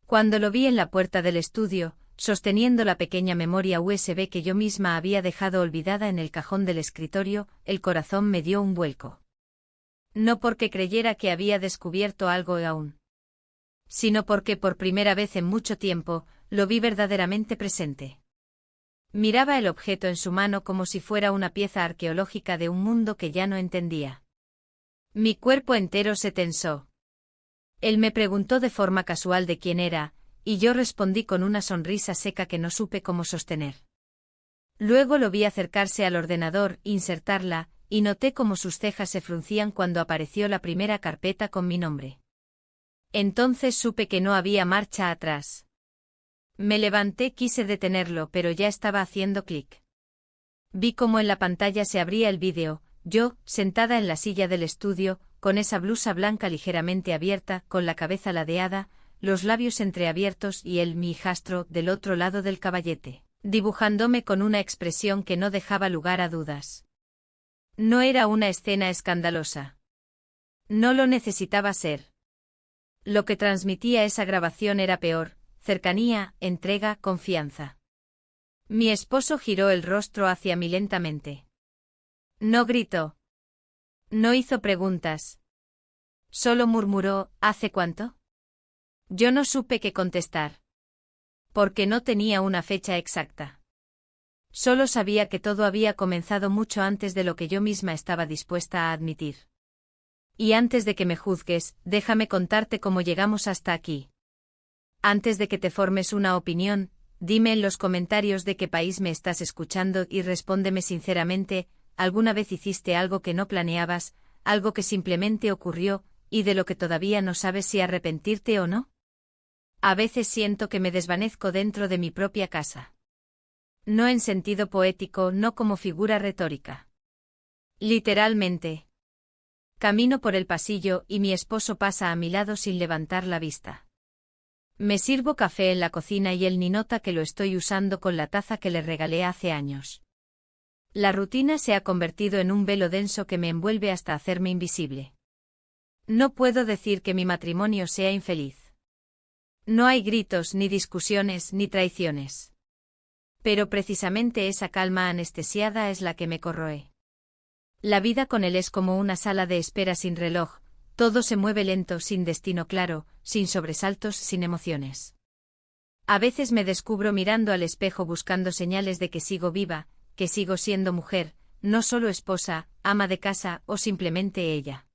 Cuando lo vi en la puerta del estudio, sosteniendo la pequeña memoria USB que yo misma había dejado olvidada en el cajón del escritorio, el corazón me dio un vuelco. No porque creyera que había descubierto algo aún, sino porque por primera vez en mucho tiempo, lo vi verdaderamente presente. Miraba el objeto en su mano como si fuera una pieza arqueológica de un mundo que ya no entendía. Mi cuerpo entero se tensó. Él me preguntó de forma casual de quién era, y yo respondí con una sonrisa seca que no supe cómo sostener. Luego lo vi acercarse al ordenador, insertarla, y noté cómo sus cejas se fruncían cuando apareció la primera carpeta con mi nombre. Entonces supe que no había marcha atrás. Me levanté, quise detenerlo, pero ya estaba haciendo clic. Vi cómo en la pantalla se abría el vídeo, yo, sentada en la silla del estudio, con esa blusa blanca ligeramente abierta, con la cabeza ladeada, los labios entreabiertos y él, mi hijastro, del otro lado del caballete, dibujándome con una expresión que no dejaba lugar a dudas. No era una escena escandalosa. No lo necesitaba ser. Lo que transmitía esa grabación era peor: cercanía, entrega, confianza. Mi esposo giró el rostro hacia mí lentamente. No gritó. No hizo preguntas. Solo murmuró: ¿hace cuánto? Yo no supe qué contestar. Porque no tenía una fecha exacta. Solo sabía que todo había comenzado mucho antes de lo que yo misma estaba dispuesta a admitir. Y antes de que me juzgues, déjame contarte cómo llegamos hasta aquí. Antes de que te formes una opinión, dime en los comentarios de qué país me estás escuchando y respóndeme sinceramente: ¿alguna vez hiciste algo que no planeabas, algo que simplemente ocurrió, y de lo que todavía no sabes si arrepentirte o no? A veces siento que me desvanezco dentro de mi propia casa. No en sentido poético, no como figura retórica. Literalmente. Camino por el pasillo y mi esposo pasa a mi lado sin levantar la vista. Me sirvo café en la cocina y él ni nota que lo estoy usando con la taza que le regalé hace años. La rutina se ha convertido en un velo denso que me envuelve hasta hacerme invisible. No puedo decir que mi matrimonio sea infeliz. No hay gritos, ni discusiones, ni traiciones. Pero precisamente esa calma anestesiada es la que me corroe. La vida con él es como una sala de espera sin reloj: todo se mueve lento, sin destino claro, sin sobresaltos, sin emociones. A veces me descubro mirando al espejo buscando señales de que sigo viva, que sigo siendo mujer, no solo esposa, ama de casa o simplemente ella.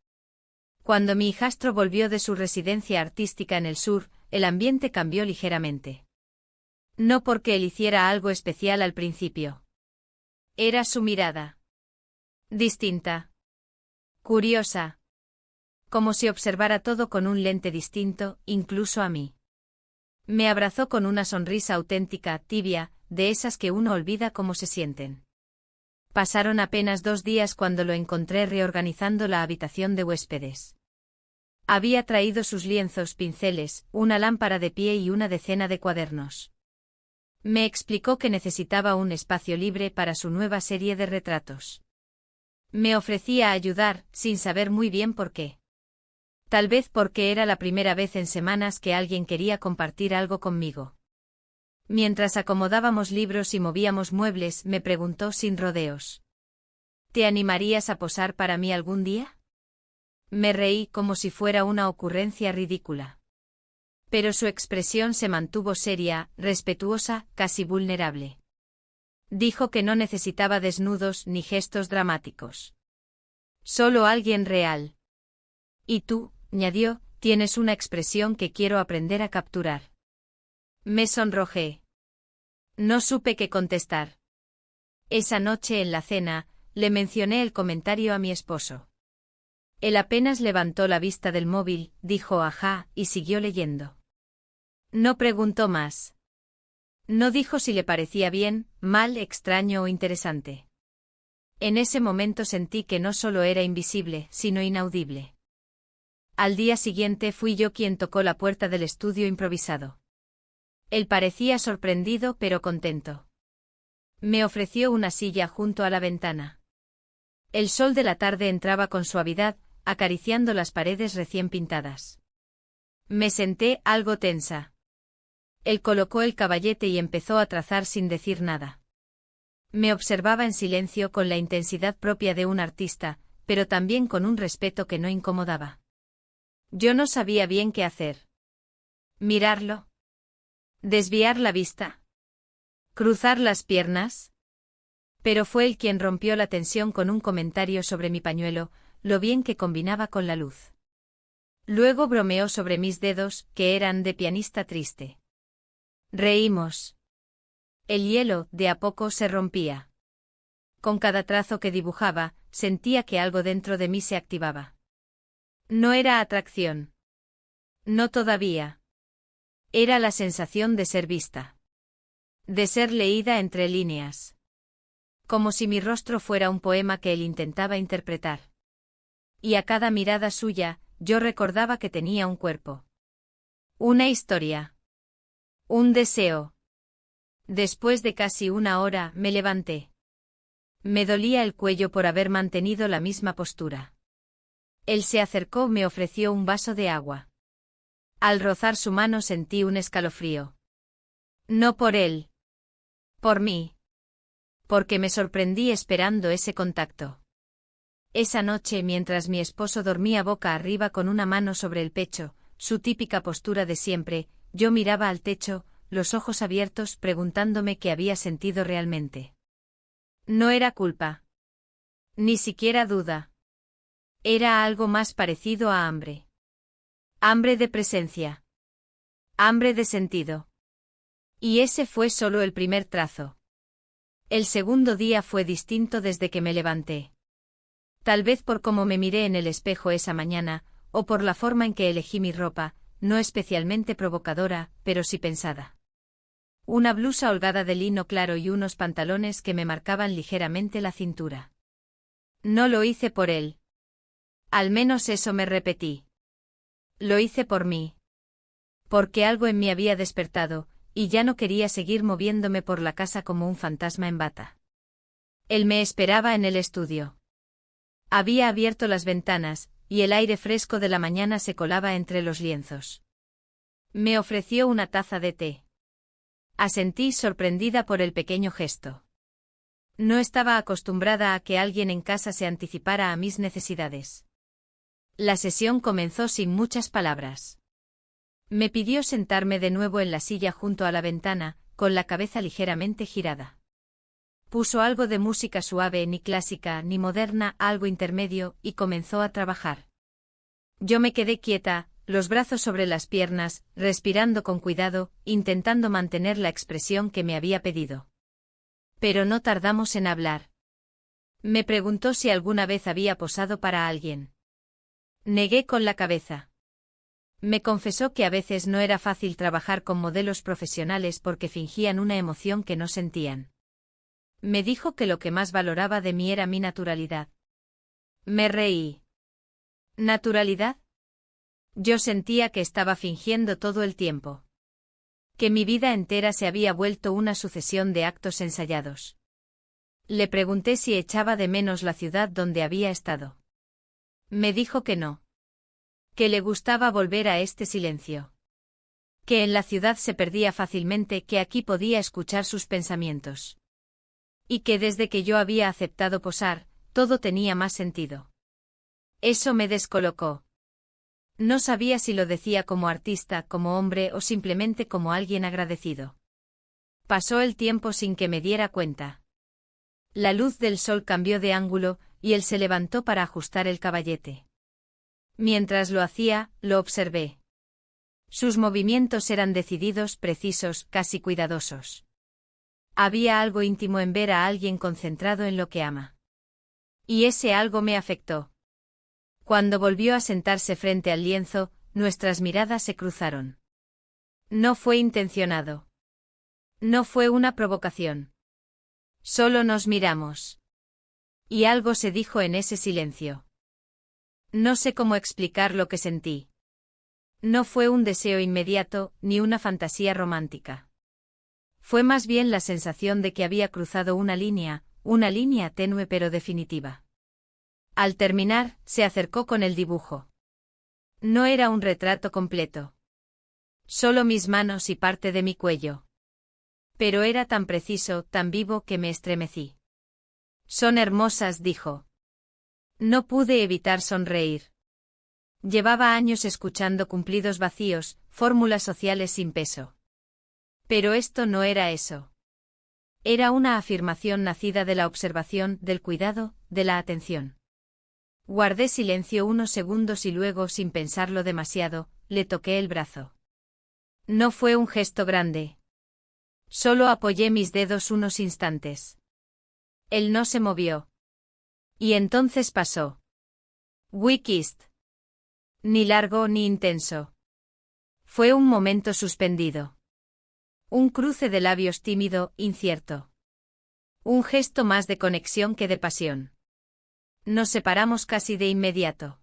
Cuando mi hijastro volvió de su residencia artística en el sur, el ambiente cambió ligeramente. No porque él hiciera algo especial al principio. Era su mirada. Distinta. Curiosa. Como si observara todo con un lente distinto, incluso a mí. Me abrazó con una sonrisa auténtica, tibia, de esas que uno olvida cómo se sienten. Pasaron apenas 2 días cuando lo encontré reorganizando la habitación de huéspedes. Había traído sus lienzos, pinceles, una lámpara de pie y una decena de cuadernos. Me explicó que necesitaba un espacio libre para su nueva serie de retratos. Me ofrecía ayudar, sin saber muy bien por qué. Tal vez porque era la primera vez en semanas que alguien quería compartir algo conmigo. Mientras acomodábamos libros y movíamos muebles, me preguntó sin rodeos: ¿te animarías a posar para mí algún día? Me reí como si fuera una ocurrencia ridícula. Pero su expresión se mantuvo seria, respetuosa, casi vulnerable. Dijo que no necesitaba desnudos ni gestos dramáticos. Solo alguien real. Y tú, añadió, tienes una expresión que quiero aprender a capturar. Me sonrojé. No supe qué contestar. Esa noche en la cena, le mencioné el comentario a mi esposo. Él apenas levantó la vista del móvil, dijo ajá, y siguió leyendo. No preguntó más. No dijo si le parecía bien, mal, extraño o interesante. En ese momento sentí que no solo era invisible, sino inaudible. Al día siguiente fui yo quien tocó la puerta del estudio improvisado. Él parecía sorprendido pero contento. Me ofreció una silla junto a la ventana. El sol de la tarde entraba con suavidad, acariciando las paredes recién pintadas. Me senté, algo tensa. Él colocó el caballete y empezó a trazar sin decir nada. Me observaba en silencio con la intensidad propia de un artista, pero también con un respeto que no incomodaba. Yo no sabía bien qué hacer. ¿Mirarlo? ¿Desviar la vista? ¿Cruzar las piernas? Pero fue él quien rompió la tensión con un comentario sobre mi pañuelo, lo bien que combinaba con la luz. Luego bromeó sobre mis dedos, que eran de pianista triste. Reímos. El hielo, de a poco, se rompía. Con cada trazo que dibujaba, sentía que algo dentro de mí se activaba. No era atracción. No todavía. Era la sensación de ser vista. De ser leída entre líneas. Como si mi rostro fuera un poema que él intentaba interpretar. Y a cada mirada suya, yo recordaba que tenía un cuerpo. Una historia. Un deseo. Después de casi una hora, me levanté. Me dolía el cuello por haber mantenido la misma postura. Él se acercó y me ofreció un vaso de agua. Al rozar su mano sentí un escalofrío. No por él. Por mí. Porque me sorprendí esperando ese contacto. Esa noche, mientras mi esposo dormía boca arriba con una mano sobre el pecho, su típica postura de siempre, yo miraba al techo, los ojos abiertos, preguntándome qué había sentido realmente. No era culpa. Ni siquiera duda. Era algo más parecido a hambre. Hambre de presencia. Hambre de sentido. Y ese fue solo el primer trazo. El segundo día fue distinto desde que me levanté. Tal vez por cómo me miré en el espejo esa mañana, o por la forma en que elegí mi ropa, no especialmente provocadora, pero sí pensada. Una blusa holgada de lino claro y unos pantalones que me marcaban ligeramente la cintura. No lo hice por él. Al menos eso me repetí. Lo hice por mí. Porque algo en mí había despertado, y ya no quería seguir moviéndome por la casa como un fantasma en bata. Él me esperaba en el estudio. Había abierto las ventanas, y el aire fresco de la mañana se colaba entre los lienzos. Me ofreció una taza de té. Asentí sorprendida por el pequeño gesto. No estaba acostumbrada a que alguien en casa se anticipara a mis necesidades. La sesión comenzó sin muchas palabras. Me pidió sentarme de nuevo en la silla junto a la ventana, con la cabeza ligeramente girada. Puso algo de música suave, ni clásica ni moderna, algo intermedio, y comenzó a trabajar. Yo me quedé quieta, los brazos sobre las piernas, respirando con cuidado, intentando mantener la expresión que me había pedido. Pero no tardamos en hablar. Me preguntó si alguna vez había posado para alguien. Negué con la cabeza. Me confesó que a veces no era fácil trabajar con modelos profesionales porque fingían una emoción que no sentían. Me dijo que lo que más valoraba de mí era mi naturalidad. Me reí. ¿Naturalidad? Yo sentía que estaba fingiendo todo el tiempo. Que mi vida entera se había vuelto una sucesión de actos ensayados. Le pregunté si echaba de menos la ciudad donde había estado. Me dijo que no. Que le gustaba volver a este silencio. Que en la ciudad se perdía fácilmente, que aquí podía escuchar sus pensamientos. Y que desde que yo había aceptado posar, todo tenía más sentido. Eso me descolocó. No sabía si lo decía como artista, como hombre o simplemente como alguien agradecido. Pasó el tiempo sin que me diera cuenta. La luz del sol cambió de ángulo, y él se levantó para ajustar el caballete. Mientras lo hacía, lo observé. Sus movimientos eran decididos, precisos, casi cuidadosos. Había algo íntimo en ver a alguien concentrado en lo que ama. Y ese algo me afectó. Cuando volvió a sentarse frente al lienzo, nuestras miradas se cruzaron. No fue intencionado. No fue una provocación. Solo nos miramos. Y algo se dijo en ese silencio. No sé cómo explicar lo que sentí. No fue un deseo inmediato, ni una fantasía romántica. Fue más bien la sensación de que había cruzado una línea tenue pero definitiva. Al terminar, se acercó con el dibujo. No era un retrato completo. Solo mis manos y parte de mi cuello. Pero era tan preciso, tan vivo que me estremecí. Son hermosas, dijo. No pude evitar sonreír. Llevaba años escuchando cumplidos vacíos, fórmulas sociales sin peso. Pero esto no era eso. Era una afirmación nacida de la observación, del cuidado, de la atención. Guardé silencio unos segundos y luego, sin pensarlo demasiado, le toqué el brazo. No fue un gesto grande. Solo apoyé mis dedos unos instantes. Él no se movió. Y entonces pasó. We kissed. Ni largo ni intenso. Fue un momento suspendido. Un cruce de labios tímido, incierto. Un gesto más de conexión que de pasión. Nos separamos casi de inmediato.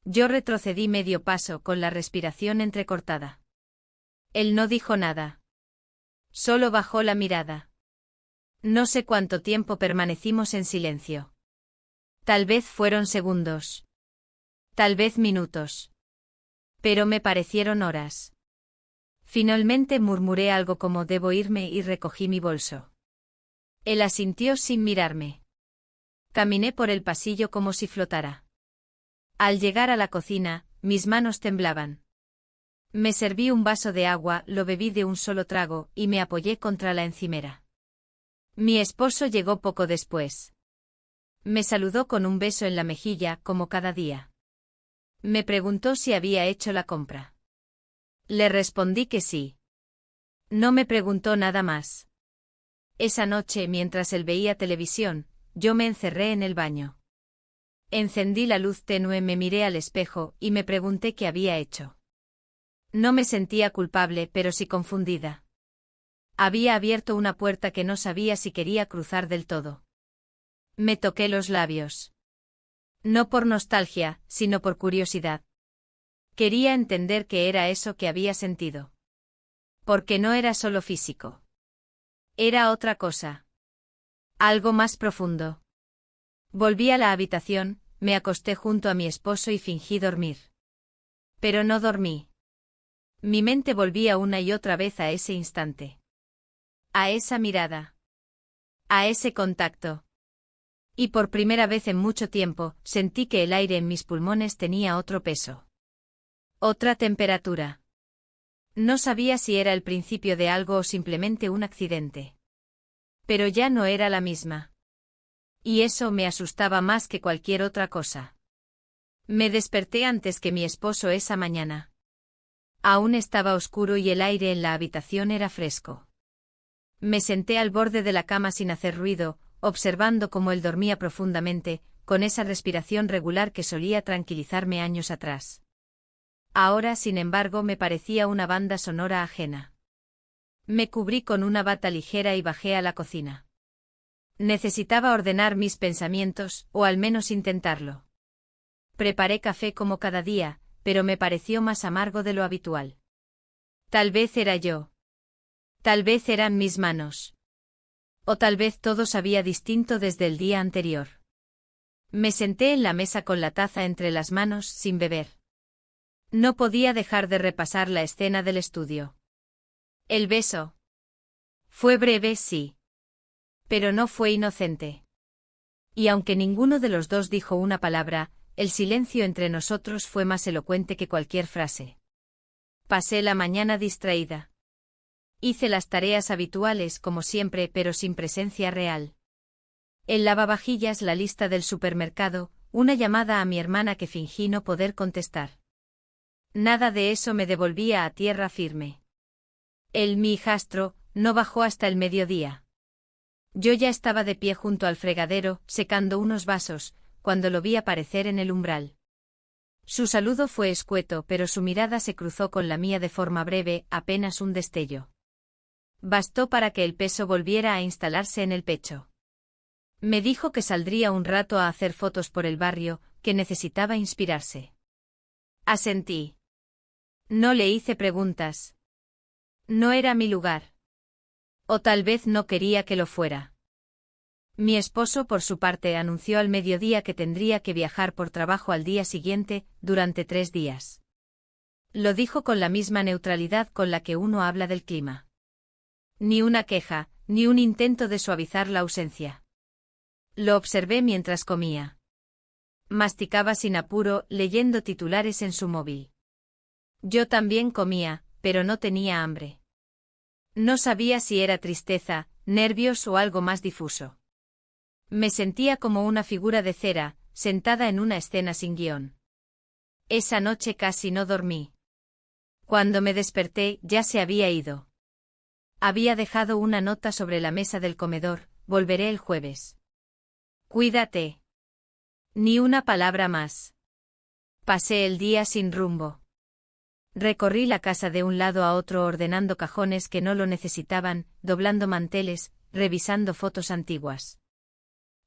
Yo retrocedí medio paso con la respiración entrecortada. Él no dijo nada. Solo bajó la mirada. No sé cuánto tiempo permanecimos en silencio. Tal vez fueron segundos. Tal vez minutos. Pero me parecieron horas. Finalmente murmuré algo como debo irme y recogí mi bolso. Él asintió sin mirarme. Caminé por el pasillo como si flotara. Al llegar a la cocina, mis manos temblaban. Me serví un vaso de agua, lo bebí de un solo trago y me apoyé contra la encimera. Mi esposo llegó poco después. Me saludó con un beso en la mejilla, como cada día. Me preguntó si había hecho la compra. Le respondí que sí. No me preguntó nada más. Esa noche, mientras él veía televisión, yo me encerré en el baño. Encendí la luz tenue, me miré al espejo y me pregunté qué había hecho. No me sentía culpable, pero sí confundida. Había abierto una puerta que no sabía si quería cruzar del todo. Me toqué los labios. No por nostalgia, sino por curiosidad. Quería entender qué era eso que había sentido. Porque no era solo físico. Era otra cosa. Algo más profundo. Volví a la habitación, me acosté junto a mi esposo y fingí dormir. Pero no dormí. Mi mente volvía una y otra vez a ese instante. A esa mirada. A ese contacto. Y por primera vez en mucho tiempo, sentí que el aire en mis pulmones tenía otro peso. Otra temperatura. No sabía si era el principio de algo o simplemente un accidente. Pero ya no era la misma. Y eso me asustaba más que cualquier otra cosa. Me desperté antes que mi esposo esa mañana. Aún estaba oscuro y el aire en la habitación era fresco. Me senté al borde de la cama sin hacer ruido, observando cómo él dormía profundamente, con esa respiración regular que solía tranquilizarme años atrás. Ahora, sin embargo, me parecía una banda sonora ajena. Me cubrí con una bata ligera y bajé a la cocina. Necesitaba ordenar mis pensamientos, o al menos intentarlo. Preparé café como cada día, pero me pareció más amargo de lo habitual. Tal vez era yo. Tal vez eran mis manos. O tal vez todo sabía distinto desde el día anterior. Me senté en la mesa con la taza entre las manos, sin beber. No podía dejar de repasar la escena del estudio. El beso. Fue breve, sí. Pero no fue inocente. Y aunque ninguno de los dos dijo una palabra, el silencio entre nosotros fue más elocuente que cualquier frase. Pasé la mañana distraída. Hice las tareas habituales como siempre, pero sin presencia real. El lavavajillas, la lista del supermercado, una llamada a mi hermana que fingí no poder contestar. Nada de eso me devolvía a tierra firme. Mi hijastro, no bajó hasta el mediodía. Yo ya estaba de pie junto al fregadero, secando unos vasos, cuando lo vi aparecer en el umbral. Su saludo fue escueto, pero su mirada se cruzó con la mía de forma breve, apenas un destello. Bastó para que el peso volviera a instalarse en el pecho. Me dijo que saldría un rato a hacer fotos por el barrio, que necesitaba inspirarse. Asentí. No le hice preguntas. No era mi lugar. O tal vez no quería que lo fuera. Mi esposo, por su parte, anunció al mediodía que tendría que viajar por trabajo al día siguiente, durante 3 días. Lo dijo con la misma neutralidad con la que uno habla del clima. Ni una queja, ni un intento de suavizar la ausencia. Lo observé mientras comía. Masticaba sin apuro, leyendo titulares en su móvil. Yo también comía, pero no tenía hambre. No sabía si era tristeza, nervios o algo más difuso. Me sentía como una figura de cera, sentada en una escena sin guión. Esa noche casi no dormí. Cuando me desperté, ya se había ido. Había dejado una nota sobre la mesa del comedor: volveré el jueves. Cuídate. Ni una palabra más. Pasé el día sin rumbo. Recorrí la casa de un lado a otro ordenando cajones que no lo necesitaban, doblando manteles, revisando fotos antiguas.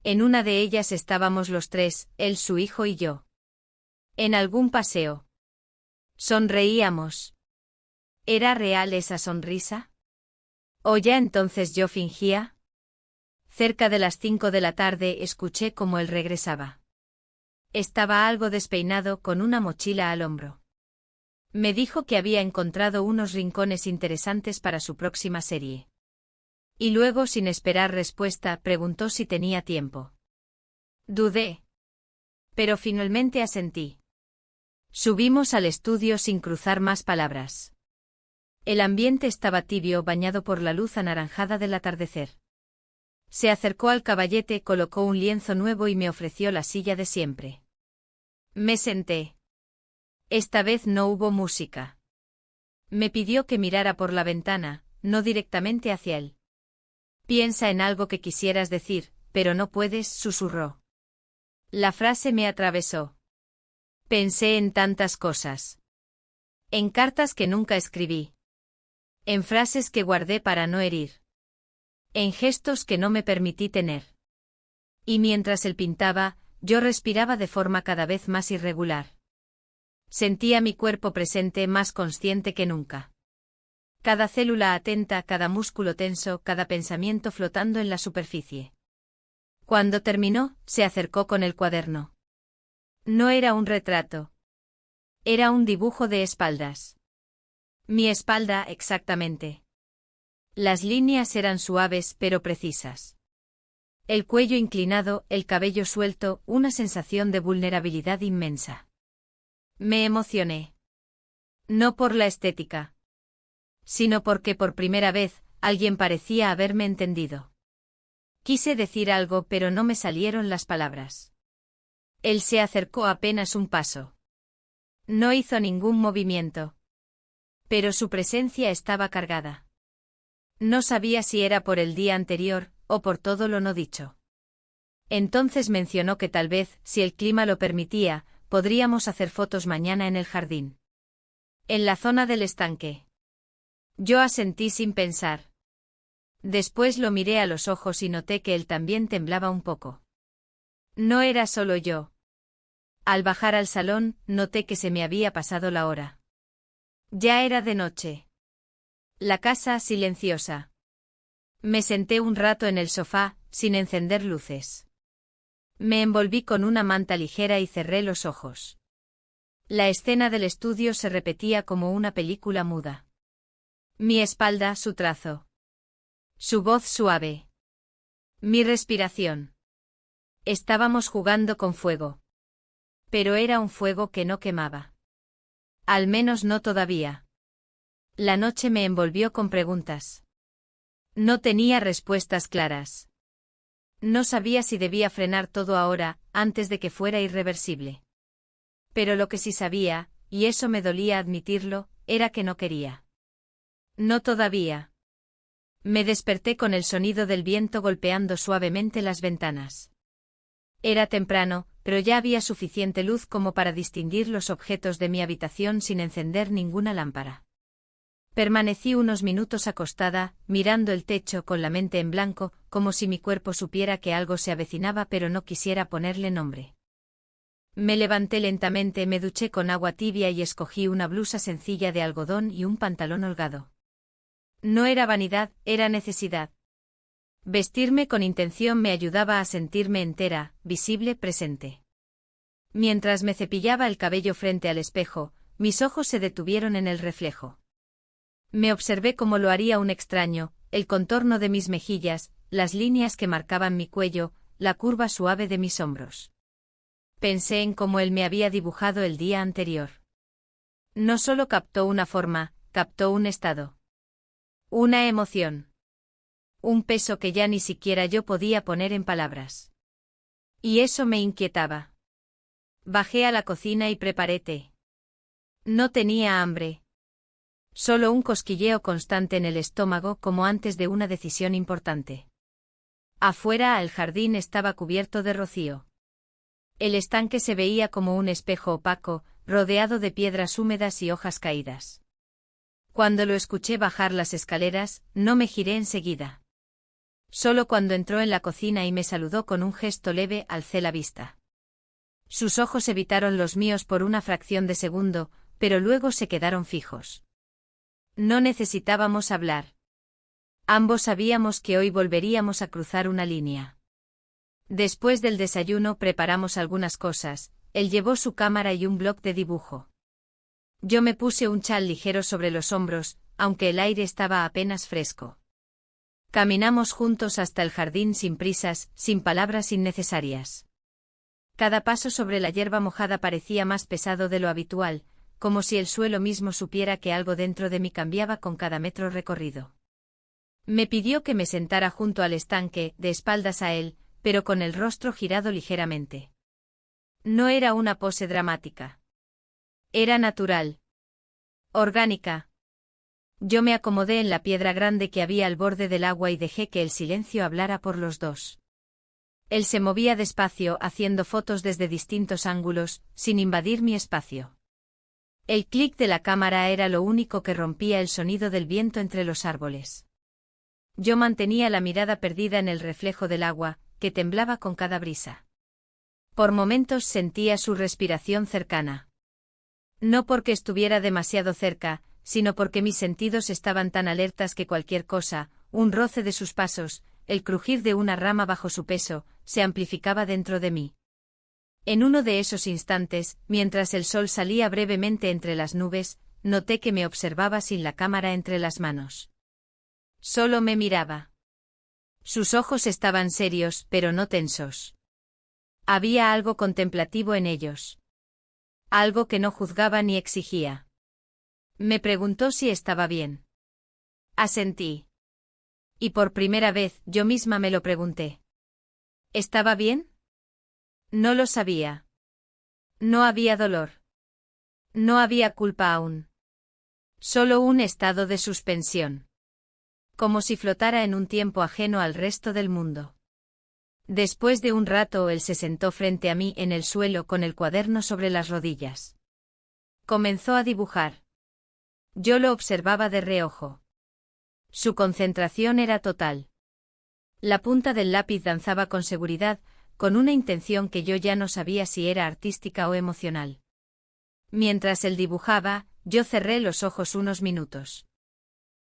En una de ellas estábamos los tres, él, su hijo y yo. En algún paseo. Sonreíamos. ¿Era real esa sonrisa? ¿O ya entonces yo fingía? Cerca de las 5 de la tarde escuché cómo él regresaba. Estaba algo despeinado, con una mochila al hombro. Me dijo que había encontrado unos rincones interesantes para su próxima serie. Y luego, sin esperar respuesta, preguntó si tenía tiempo. Dudé. Pero finalmente asentí. Subimos al estudio sin cruzar más palabras. El ambiente estaba tibio, bañado por la luz anaranjada del atardecer. Se acercó al caballete, colocó un lienzo nuevo y me ofreció la silla de siempre. Me senté. Esta vez no hubo música. Me pidió que mirara por la ventana, no directamente hacia él. Piensa en algo que quisieras decir, pero no puedes, susurró. La frase me atravesó. Pensé en tantas cosas. En cartas que nunca escribí. En frases que guardé para no herir. En gestos que no me permití tener. Y mientras él pintaba, yo respiraba de forma cada vez más irregular. Sentía mi cuerpo presente, más consciente que nunca. Cada célula atenta, cada músculo tenso, cada pensamiento flotando en la superficie. Cuando terminó, se acercó con el cuaderno. No era un retrato. Era un dibujo de espaldas. Mi espalda, exactamente. Las líneas eran suaves pero precisas. El cuello inclinado, el cabello suelto, una sensación de vulnerabilidad inmensa. Me emocioné. No por la estética, sino porque por primera vez, alguien parecía haberme entendido. Quise decir algo, pero no me salieron las palabras. Él se acercó apenas un paso. No hizo ningún movimiento. Pero su presencia estaba cargada. No sabía si era por el día anterior, o por todo lo no dicho. Entonces mencionó que tal vez, si el clima lo permitía, podríamos hacer fotos mañana en el jardín. En la zona del estanque. Yo asentí sin pensar. Después lo miré a los ojos y noté que él también temblaba un poco. No era solo yo. Al bajar al salón, noté que se me había pasado la hora. Ya era de noche. La casa silenciosa. Me senté un rato en el sofá, sin encender luces. Me envolví con una manta ligera y cerré los ojos. La escena del estudio se repetía como una película muda. Mi espalda, su trazo. Su voz suave. Mi respiración. Estábamos jugando con fuego. Pero era un fuego que no quemaba. Al menos no todavía. La noche me envolvió con preguntas. No tenía respuestas claras. No sabía si debía frenar todo ahora, antes de que fuera irreversible. Pero lo que sí sabía, y eso me dolía admitirlo, era que no quería. No todavía. Me desperté con el sonido del viento golpeando suavemente las ventanas. Era temprano, pero ya había suficiente luz como para distinguir los objetos de mi habitación sin encender ninguna lámpara. Permanecí unos minutos acostada, mirando el techo con la mente en blanco, como si mi cuerpo supiera que algo se avecinaba pero no quisiera ponerle nombre. Me levanté lentamente, me duché con agua tibia y escogí una blusa sencilla de algodón y un pantalón holgado. No era vanidad, era necesidad. Vestirme con intención me ayudaba a sentirme entera, visible, presente. Mientras me cepillaba el cabello frente al espejo, mis ojos se detuvieron en el reflejo. Me observé como lo haría un extraño, el contorno de mis mejillas, las líneas que marcaban mi cuello, la curva suave de mis hombros. Pensé en cómo él me había dibujado el día anterior. No solo captó una forma, captó un estado. Una emoción. Un peso que ya ni siquiera yo podía poner en palabras. Y eso me inquietaba. Bajé a la cocina y preparé té. No tenía hambre. Solo un cosquilleo constante en el estómago como antes de una decisión importante. Afuera el jardín estaba cubierto de rocío. El estanque se veía como un espejo opaco, rodeado de piedras húmedas y hojas caídas. Cuando lo escuché bajar las escaleras, no me giré enseguida. Solo cuando entró en la cocina y me saludó con un gesto leve alcé la vista. Sus ojos evitaron los míos por una fracción de segundo, pero luego se quedaron fijos. No necesitábamos hablar. Ambos sabíamos que hoy volveríamos a cruzar una línea. Después del desayuno preparamos algunas cosas, él llevó su cámara y un bloc de dibujo. Yo me puse un chal ligero sobre los hombros, aunque el aire estaba apenas fresco. Caminamos juntos hasta el jardín sin prisas, sin palabras innecesarias. Cada paso sobre la hierba mojada parecía más pesado de lo habitual, como si el suelo mismo supiera que algo dentro de mí cambiaba con cada metro recorrido. Me pidió que me sentara junto al estanque, de espaldas a él, pero con el rostro girado ligeramente. No era una pose dramática. Era natural. Orgánica. Yo me acomodé en la piedra grande que había al borde del agua y dejé que el silencio hablara por los dos. Él se movía despacio haciendo fotos desde distintos ángulos, sin invadir mi espacio. El clic de la cámara era lo único que rompía el sonido del viento entre los árboles. Yo mantenía la mirada perdida en el reflejo del agua, que temblaba con cada brisa. Por momentos sentía su respiración cercana. No porque estuviera demasiado cerca, sino porque mis sentidos estaban tan alertas que cualquier cosa, un roce de sus pasos, el crujir de una rama bajo su peso, se amplificaba dentro de mí. En uno de esos instantes, mientras el sol salía brevemente entre las nubes, noté que me observaba sin la cámara entre las manos. Solo me miraba. Sus ojos estaban serios, pero no tensos. Había algo contemplativo en ellos. Algo que no juzgaba ni exigía. Me preguntó si estaba bien. Asentí. Y por primera vez, yo misma me lo pregunté. ¿Estaba bien? No lo sabía. No había dolor. No había culpa aún. Solo un estado de suspensión. Como si flotara en un tiempo ajeno al resto del mundo. Después de un rato él se sentó frente a mí en el suelo con el cuaderno sobre las rodillas. Comenzó a dibujar. Yo lo observaba de reojo. Su concentración era total. La punta del lápiz danzaba con seguridad, con una intención que yo ya no sabía si era artística o emocional. Mientras él dibujaba, yo cerré los ojos unos minutos.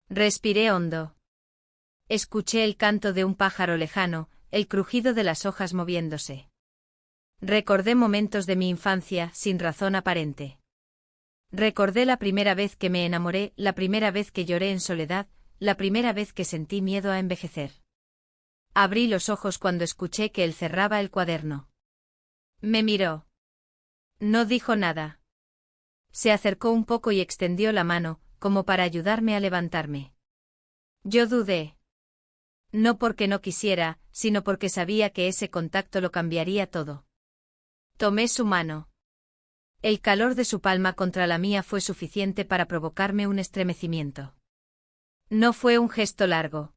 Respiré hondo. Escuché el canto de un pájaro lejano, el crujido de las hojas moviéndose. Recordé momentos de mi infancia, sin razón aparente. Recordé la primera vez que me enamoré, la primera vez que lloré en soledad, la primera vez que sentí miedo a envejecer. Abrí los ojos cuando escuché que él cerraba el cuaderno. Me miró. No dijo nada. Se acercó un poco y extendió la mano, como para ayudarme a levantarme. Yo dudé. No porque no quisiera, sino porque sabía que ese contacto lo cambiaría todo. Tomé su mano. El calor de su palma contra la mía fue suficiente para provocarme un estremecimiento. No fue un gesto largo.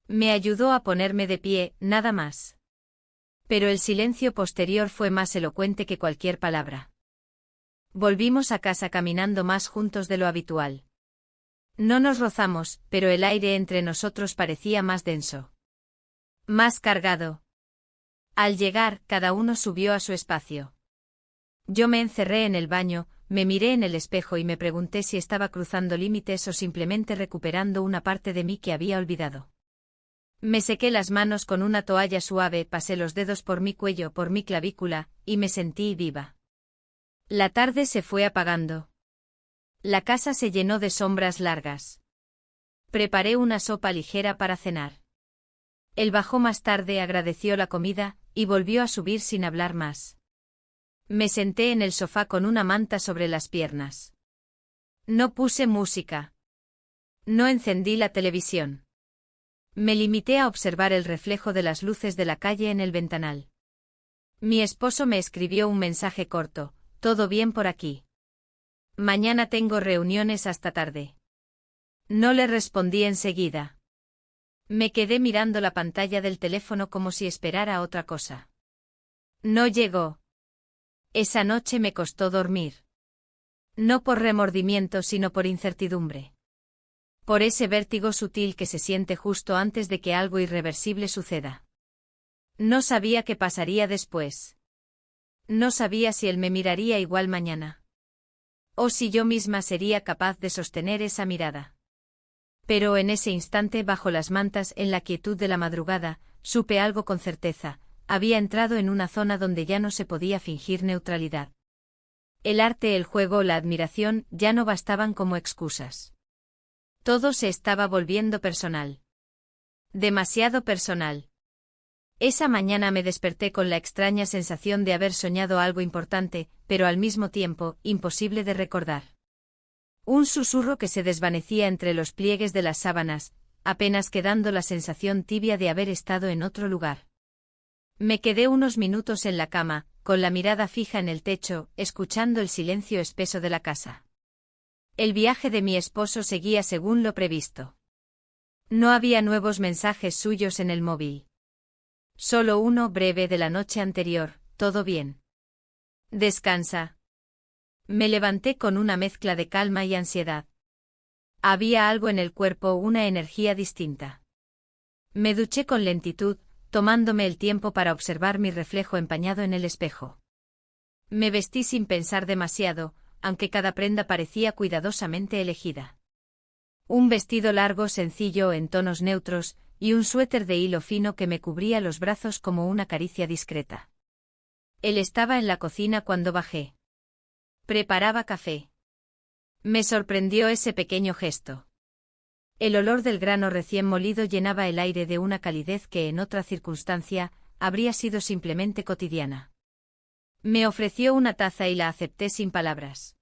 Me ayudó a ponerme de pie, nada más. Pero el silencio posterior fue más elocuente que cualquier palabra. Volvimos a casa caminando más juntos de lo habitual. No nos rozamos, pero el aire entre nosotros parecía más denso. Más cargado. Al llegar, cada uno subió a su espacio. Yo me encerré en el baño, me miré en el espejo y me pregunté si estaba cruzando límites o simplemente recuperando una parte de mí que había olvidado. Me sequé las manos con una toalla suave, pasé los dedos por mi cuello, por mi clavícula, y me sentí viva. La tarde se fue apagando. La casa se llenó de sombras largas. Preparé una sopa ligera para cenar. Él bajó más tarde, agradeció la comida, y volvió a subir sin hablar más. Me senté en el sofá con una manta sobre las piernas. No puse música. No encendí la televisión. Me limité a observar el reflejo de las luces de la calle en el ventanal. Mi esposo me escribió un mensaje corto: «¿Todo bien por aquí? Mañana tengo reuniones hasta tarde». No le respondí enseguida. Me quedé mirando la pantalla del teléfono como si esperara otra cosa. No llegó. Esa noche me costó dormir. No por remordimiento, sino por incertidumbre. Por ese vértigo sutil que se siente justo antes de que algo irreversible suceda. No sabía qué pasaría después. No sabía si él me miraría igual mañana. O si yo misma sería capaz de sostener esa mirada. Pero en ese instante, bajo las mantas, en la quietud de la madrugada, supe algo con certeza: había entrado en una zona donde ya no se podía fingir neutralidad. El arte, el juego, la admiración, ya no bastaban como excusas. Todo se estaba volviendo personal. Demasiado personal. Esa mañana me desperté con la extraña sensación de haber soñado algo importante, pero al mismo tiempo, imposible de recordar. Un susurro que se desvanecía entre los pliegues de las sábanas, apenas quedando la sensación tibia de haber estado en otro lugar. Me quedé unos minutos en la cama, con la mirada fija en el techo, escuchando el silencio espeso de la casa. El viaje de mi esposo seguía según lo previsto. No había nuevos mensajes suyos en el móvil. Solo uno breve de la noche anterior: «¿Todo bien? Descansa». Me levanté con una mezcla de calma y ansiedad. Había algo en el cuerpo, una energía distinta. Me duché con lentitud, tomándome el tiempo para observar mi reflejo empañado en el espejo. Me vestí sin pensar demasiado, aunque cada prenda parecía cuidadosamente elegida. Un vestido largo, sencillo, en tonos neutros, y un suéter de hilo fino que me cubría los brazos como una caricia discreta. Él estaba en la cocina cuando bajé. Preparaba café. Me sorprendió ese pequeño gesto. El olor del grano recién molido llenaba el aire de una calidez que en otra circunstancia habría sido simplemente cotidiana. Me ofreció una taza y la acepté sin palabras.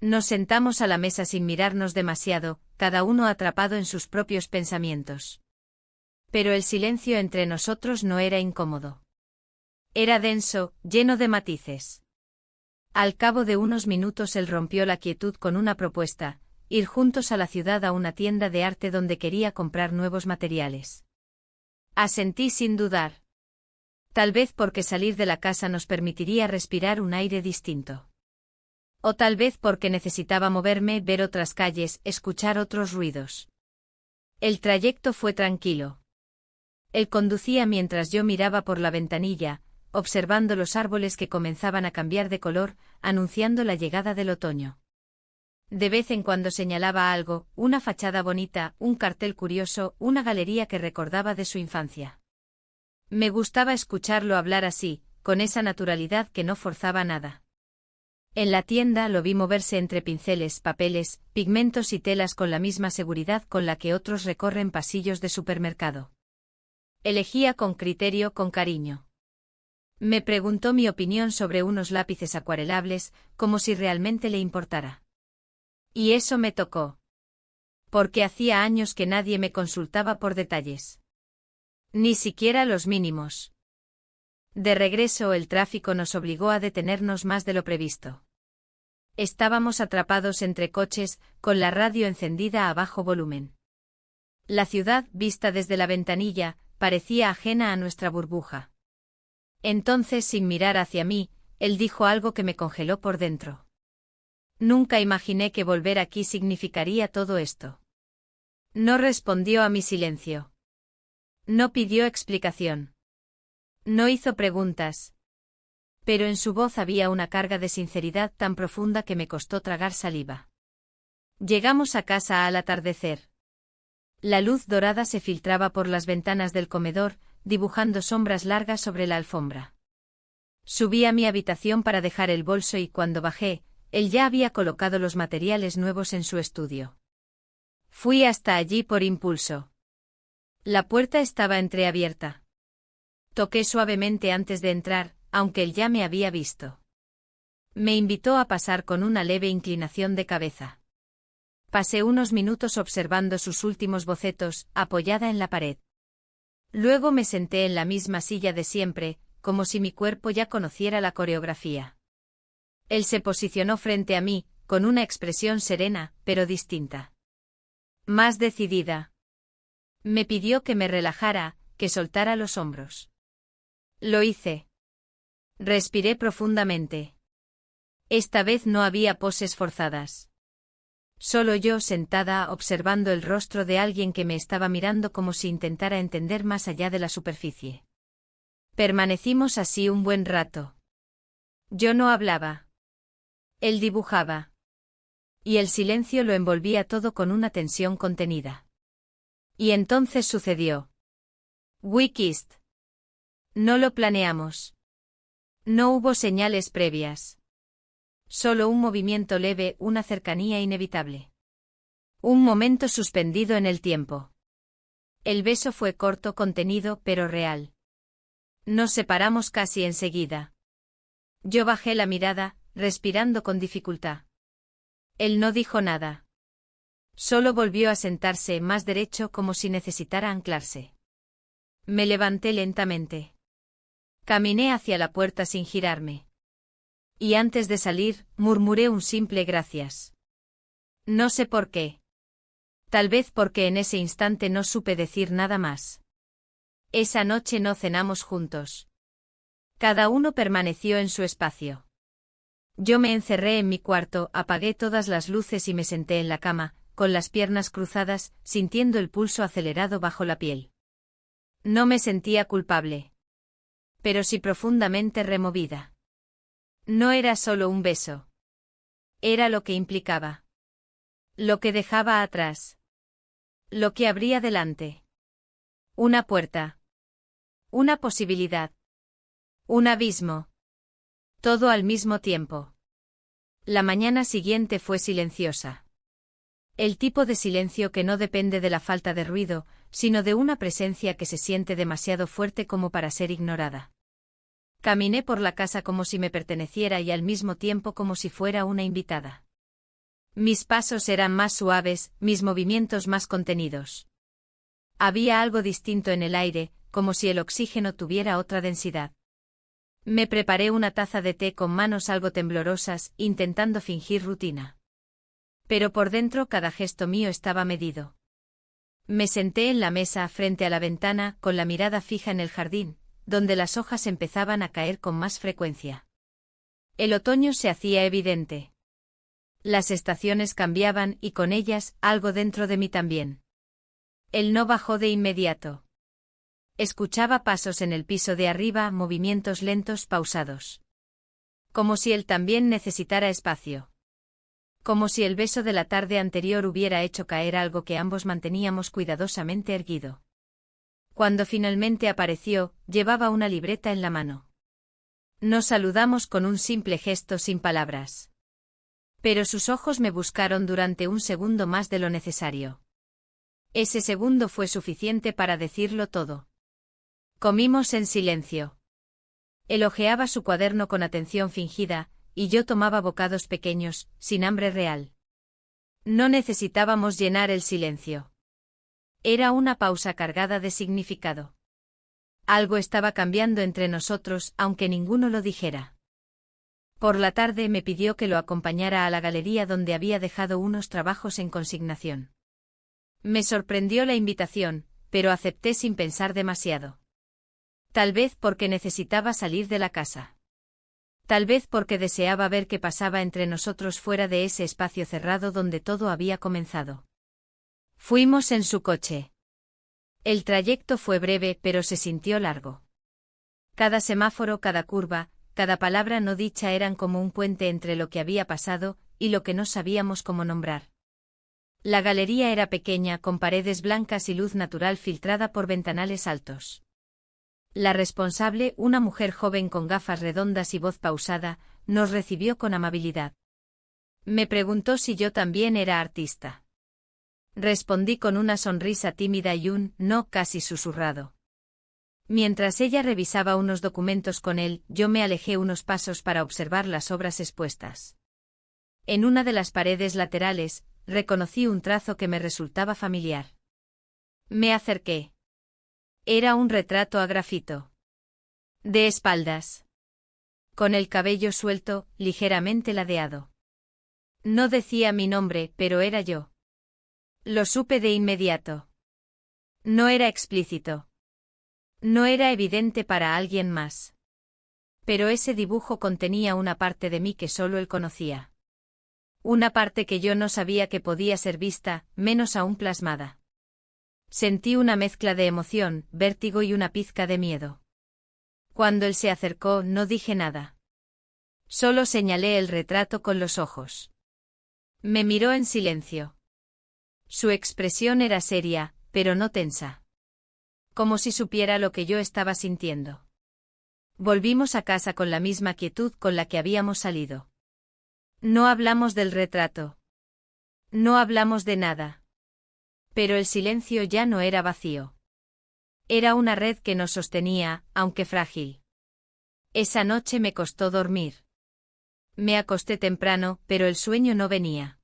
Nos sentamos a la mesa sin mirarnos demasiado, cada uno atrapado en sus propios pensamientos. Pero el silencio entre nosotros no era incómodo. Era denso, lleno de matices. Al cabo de unos minutos él rompió la quietud con una propuesta: ir juntos a la ciudad, a una tienda de arte donde quería comprar nuevos materiales. Asentí sin dudar. Tal vez porque salir de la casa nos permitiría respirar un aire distinto. O tal vez porque necesitaba moverme, ver otras calles, escuchar otros ruidos. El trayecto fue tranquilo. Él conducía mientras yo miraba por la ventanilla, observando los árboles que comenzaban a cambiar de color, anunciando la llegada del otoño. De vez en cuando señalaba algo: una fachada bonita, un cartel curioso, una galería que recordaba de su infancia. Me gustaba escucharlo hablar así, con esa naturalidad que no forzaba nada. En la tienda lo vi moverse entre pinceles, papeles, pigmentos y telas con la misma seguridad con la que otros recorren pasillos de supermercado. Elegía con criterio, con cariño. Me preguntó mi opinión sobre unos lápices acuarelables, como si realmente le importara. Y eso me tocó. Porque hacía años que nadie me consultaba por detalles. Ni siquiera los mínimos. De regreso, el tráfico nos obligó a detenernos más de lo previsto. Estábamos atrapados entre coches, con la radio encendida a bajo volumen. La ciudad, vista desde la ventanilla, parecía ajena a nuestra burbuja. Entonces, sin mirar hacia mí, él dijo algo que me congeló por dentro. Nunca imaginé que volver aquí significaría todo esto. No respondió a mi silencio. No pidió explicación. No hizo preguntas. Pero en su voz había una carga de sinceridad tan profunda que me costó tragar saliva. Llegamos a casa al atardecer. La luz dorada se filtraba por las ventanas del comedor, dibujando sombras largas sobre la alfombra. Subí a mi habitación para dejar el bolso y cuando bajé, él ya había colocado los materiales nuevos en su estudio. Fui hasta allí por impulso. La puerta estaba entreabierta. Toqué suavemente antes de entrar, aunque él ya me había visto. Me invitó a pasar con una leve inclinación de cabeza. Pasé unos minutos observando sus últimos bocetos, apoyada en la pared. Luego me senté en la misma silla de siempre, como si mi cuerpo ya conociera la coreografía. Él se posicionó frente a mí, con una expresión serena, pero distinta. Más decidida. Me pidió que me relajara, que soltara los hombros. Lo hice. Respiré profundamente. Esta vez no había poses forzadas. Solo yo sentada observando el rostro de alguien que me estaba mirando como si intentara entender más allá de la superficie. Permanecimos así un buen rato. Yo no hablaba. Él dibujaba. Y el silencio lo envolvía todo con una tensión contenida. Y entonces sucedió. We kissed. No lo planeamos. No hubo señales previas. Solo un movimiento leve, una cercanía inevitable. Un momento suspendido en el tiempo. El beso fue corto, contenido, pero real. Nos separamos casi enseguida. Yo bajé la mirada, respirando con dificultad. Él no dijo nada. Solo volvió a sentarse más derecho como si necesitara anclarse. Me levanté lentamente. Caminé hacia la puerta sin girarme. Y antes de salir, murmuré un simple gracias. No sé por qué. Tal vez porque en ese instante no supe decir nada más. Esa noche no cenamos juntos. Cada uno permaneció en su espacio. Yo me encerré en mi cuarto, apagué todas las luces y me senté en la cama, con las piernas cruzadas, sintiendo el pulso acelerado bajo la piel. No me sentía culpable. Pero sí profundamente removida. No era solo un beso. Era lo que implicaba. Lo que dejaba atrás. Lo que abría delante. Una puerta. Una posibilidad. Un abismo. Todo al mismo tiempo. La mañana siguiente fue silenciosa. El tipo de silencio que no depende de la falta de ruido, sino de una presencia que se siente demasiado fuerte como para ser ignorada. Caminé por la casa como si me perteneciera y al mismo tiempo como si fuera una invitada. Mis pasos eran más suaves, mis movimientos más contenidos. Había algo distinto en el aire, como si el oxígeno tuviera otra densidad. Me preparé una taza de té con manos algo temblorosas, intentando fingir rutina. Pero por dentro cada gesto mío estaba medido. Me senté en la mesa frente a la ventana, con la mirada fija en el jardín, donde las hojas empezaban a caer con más frecuencia. El otoño se hacía evidente. Las estaciones cambiaban y con ellas algo dentro de mí también. Él no bajó de inmediato. Escuchaba pasos en el piso de arriba, movimientos lentos, pausados. Como si él también necesitara espacio. Como si el beso de la tarde anterior hubiera hecho caer algo que ambos manteníamos cuidadosamente erguido. Cuando finalmente apareció, llevaba una libreta en la mano. Nos saludamos con un simple gesto sin palabras. Pero sus ojos me buscaron durante un segundo más de lo necesario. Ese segundo fue suficiente para decirlo todo. Comimos en silencio. Él hojeaba su cuaderno con atención fingida, y yo tomaba bocados pequeños, sin hambre real. No necesitábamos llenar el silencio. Era una pausa cargada de significado. Algo estaba cambiando entre nosotros, aunque ninguno lo dijera. Por la tarde me pidió que lo acompañara a la galería donde había dejado unos trabajos en consignación. Me sorprendió la invitación, pero acepté sin pensar demasiado. Tal vez porque necesitaba salir de la casa. Tal vez porque deseaba ver qué pasaba entre nosotros fuera de ese espacio cerrado donde todo había comenzado. Fuimos en su coche. El trayecto fue breve, pero se sintió largo. Cada semáforo, cada curva, cada palabra no dicha eran como un puente entre lo que había pasado y lo que no sabíamos cómo nombrar. La galería era pequeña, con paredes blancas y luz natural filtrada por ventanales altos. La responsable, una mujer joven con gafas redondas y voz pausada, nos recibió con amabilidad. Me preguntó si yo también era artista. Respondí con una sonrisa tímida y un no casi susurrado. Mientras ella revisaba unos documentos con él, yo me alejé unos pasos para observar las obras expuestas. En una de las paredes laterales, reconocí un trazo que me resultaba familiar. Me acerqué. Era un retrato a grafito. De espaldas. Con el cabello suelto, ligeramente ladeado. No decía mi nombre, pero era yo. Lo supe de inmediato. No era explícito. No era evidente para alguien más. Pero ese dibujo contenía una parte de mí que solo él conocía. Una parte que yo no sabía que podía ser vista, menos aún plasmada. Sentí una mezcla de emoción, vértigo y una pizca de miedo. Cuando él se acercó, no dije nada. Solo señalé el retrato con los ojos. Me miró en silencio. Su expresión era seria, pero no tensa. Como si supiera lo que yo estaba sintiendo. Volvimos a casa con la misma quietud con la que habíamos salido. No hablamos del retrato. No hablamos de nada. Pero el silencio ya no era vacío. Era una red que nos sostenía, aunque frágil. Esa noche me costó dormir. Me acosté temprano, pero el sueño no venía.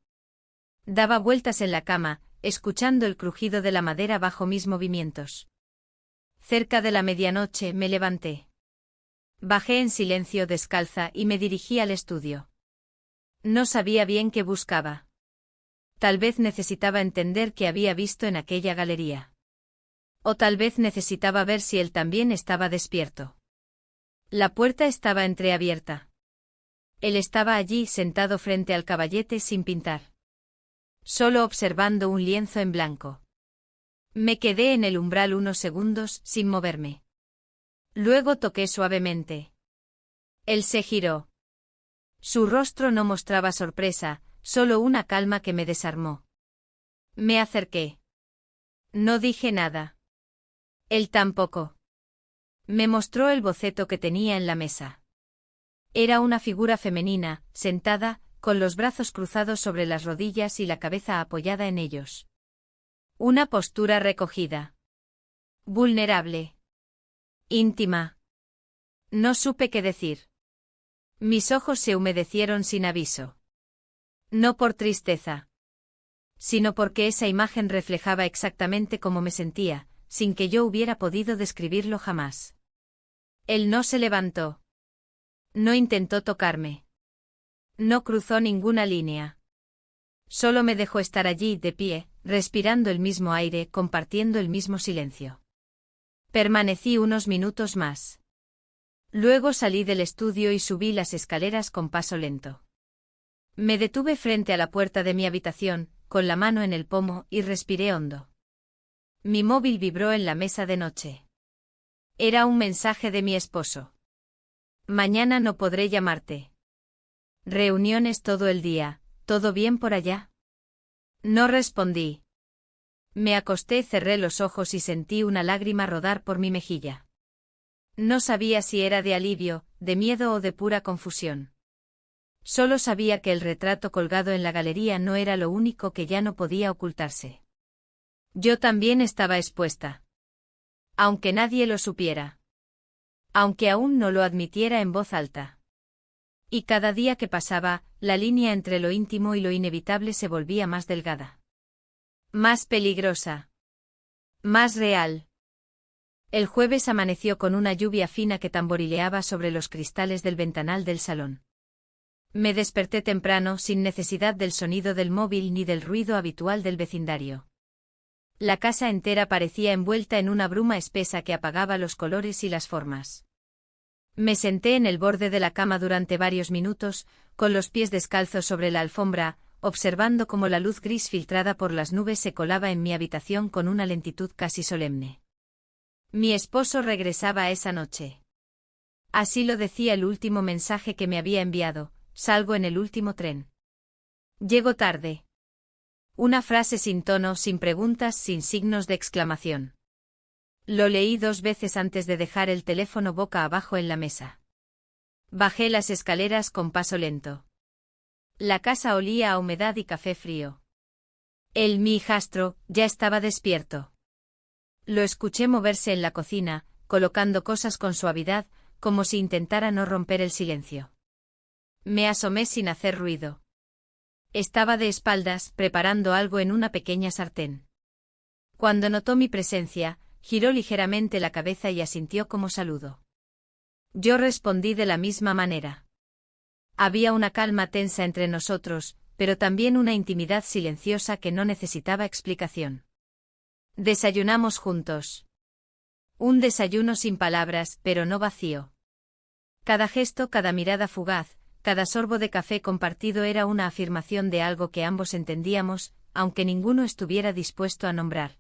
Daba vueltas en la cama, escuchando el crujido de la madera bajo mis movimientos. Cerca de la medianoche me levanté. Bajé en silencio descalza y me dirigí al estudio. No sabía bien qué buscaba. Tal vez necesitaba entender qué había visto en aquella galería. O tal vez necesitaba ver si él también estaba despierto. La puerta estaba entreabierta. Él estaba allí sentado frente al caballete sin pintar. Solo observando un lienzo en blanco. Me quedé en el umbral unos segundos sin moverme. Luego toqué suavemente. Él se giró. Su rostro no mostraba sorpresa, solo una calma que me desarmó. Me acerqué. No dije nada. Él tampoco. Me mostró el boceto que tenía en la mesa. Era una figura femenina, sentada, con los brazos cruzados sobre las rodillas y la cabeza apoyada en ellos. Una postura recogida. Vulnerable. Íntima. No supe qué decir. Mis ojos se humedecieron sin aviso. No por tristeza. Sino porque esa imagen reflejaba exactamente cómo me sentía, sin que yo hubiera podido describirlo jamás. Él no se levantó. No intentó tocarme. No cruzó ninguna línea. Solo me dejó estar allí, de pie, respirando el mismo aire, compartiendo el mismo silencio. Permanecí unos minutos más. Luego salí del estudio y subí las escaleras con paso lento. Me detuve frente a la puerta de mi habitación, con la mano en el pomo, y respiré hondo. Mi móvil vibró en la mesa de noche. Era un mensaje de mi esposo. Mañana no podré llamarte. Reuniones todo el día, ¿todo bien por allá? No respondí. Me acosté, cerré los ojos y sentí una lágrima rodar por mi mejilla. No sabía si era de alivio, de miedo o de pura confusión. Solo sabía que el retrato colgado en la galería no era lo único que ya no podía ocultarse. Yo también estaba expuesta. Aunque nadie lo supiera. Aunque aún no lo admitiera en voz alta. Y cada día que pasaba, la línea entre lo íntimo y lo inevitable se volvía más delgada. Más peligrosa. Más real. El jueves amaneció con una lluvia fina que tamborileaba sobre los cristales del ventanal del salón. Me desperté temprano sin necesidad del sonido del móvil ni del ruido habitual del vecindario. La casa entera parecía envuelta en una bruma espesa que apagaba los colores y las formas. Me senté en el borde de la cama durante varios minutos, con los pies descalzos sobre la alfombra, observando cómo la luz gris filtrada por las nubes se colaba en mi habitación con una lentitud casi solemne. Mi esposo regresaba esa noche. Así lo decía el último mensaje que me había enviado: salgo en el último tren. Llego tarde. Una frase sin tono, sin preguntas, sin signos de exclamación. Lo leí 2 veces antes de dejar el teléfono boca abajo en la mesa. Bajé las escaleras con paso lento. La casa olía a humedad y café frío. Mi hijastro ya estaba despierto. Lo escuché moverse en la cocina, colocando cosas con suavidad, como si intentara no romper el silencio. Me asomé sin hacer ruido. Estaba de espaldas, preparando algo en una pequeña sartén. Cuando notó mi presencia, giró ligeramente la cabeza y asintió como saludo. Yo respondí de la misma manera. Había una calma tensa entre nosotros, pero también una intimidad silenciosa que no necesitaba explicación. Desayunamos juntos. Un desayuno sin palabras, pero no vacío. Cada gesto, cada mirada fugaz, cada sorbo de café compartido era una afirmación de algo que ambos entendíamos, aunque ninguno estuviera dispuesto a nombrar.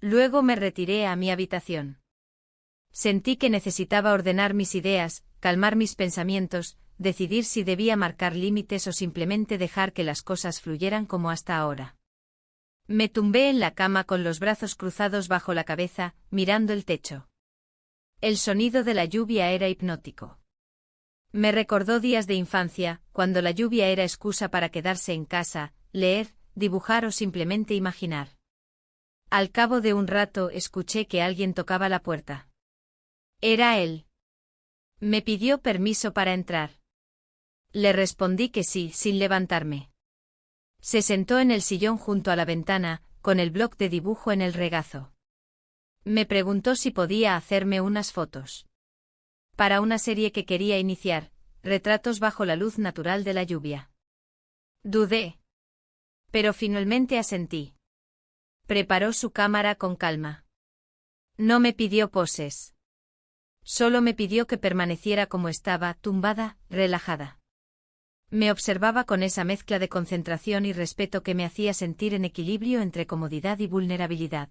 Luego me retiré a mi habitación. Sentí que necesitaba ordenar mis ideas, calmar mis pensamientos, decidir si debía marcar límites o simplemente dejar que las cosas fluyeran como hasta ahora. Me tumbé en la cama con los brazos cruzados bajo la cabeza, mirando el techo. El sonido de la lluvia era hipnótico. Me recordó días de infancia, cuando la lluvia era excusa para quedarse en casa, leer, dibujar o simplemente imaginar. Al cabo de un rato escuché que alguien tocaba la puerta. Era él. Me pidió permiso para entrar. Le respondí que sí, sin levantarme. Se sentó en el sillón junto a la ventana, con el bloc de dibujo en el regazo. Me preguntó si podía hacerme unas fotos. Para una serie que quería iniciar, retratos bajo la luz natural de la lluvia. Dudé. Pero finalmente asentí. Preparó su cámara con calma. No me pidió poses. Solo me pidió que permaneciera como estaba, tumbada, relajada. Me observaba con esa mezcla de concentración y respeto que me hacía sentir en equilibrio entre comodidad y vulnerabilidad.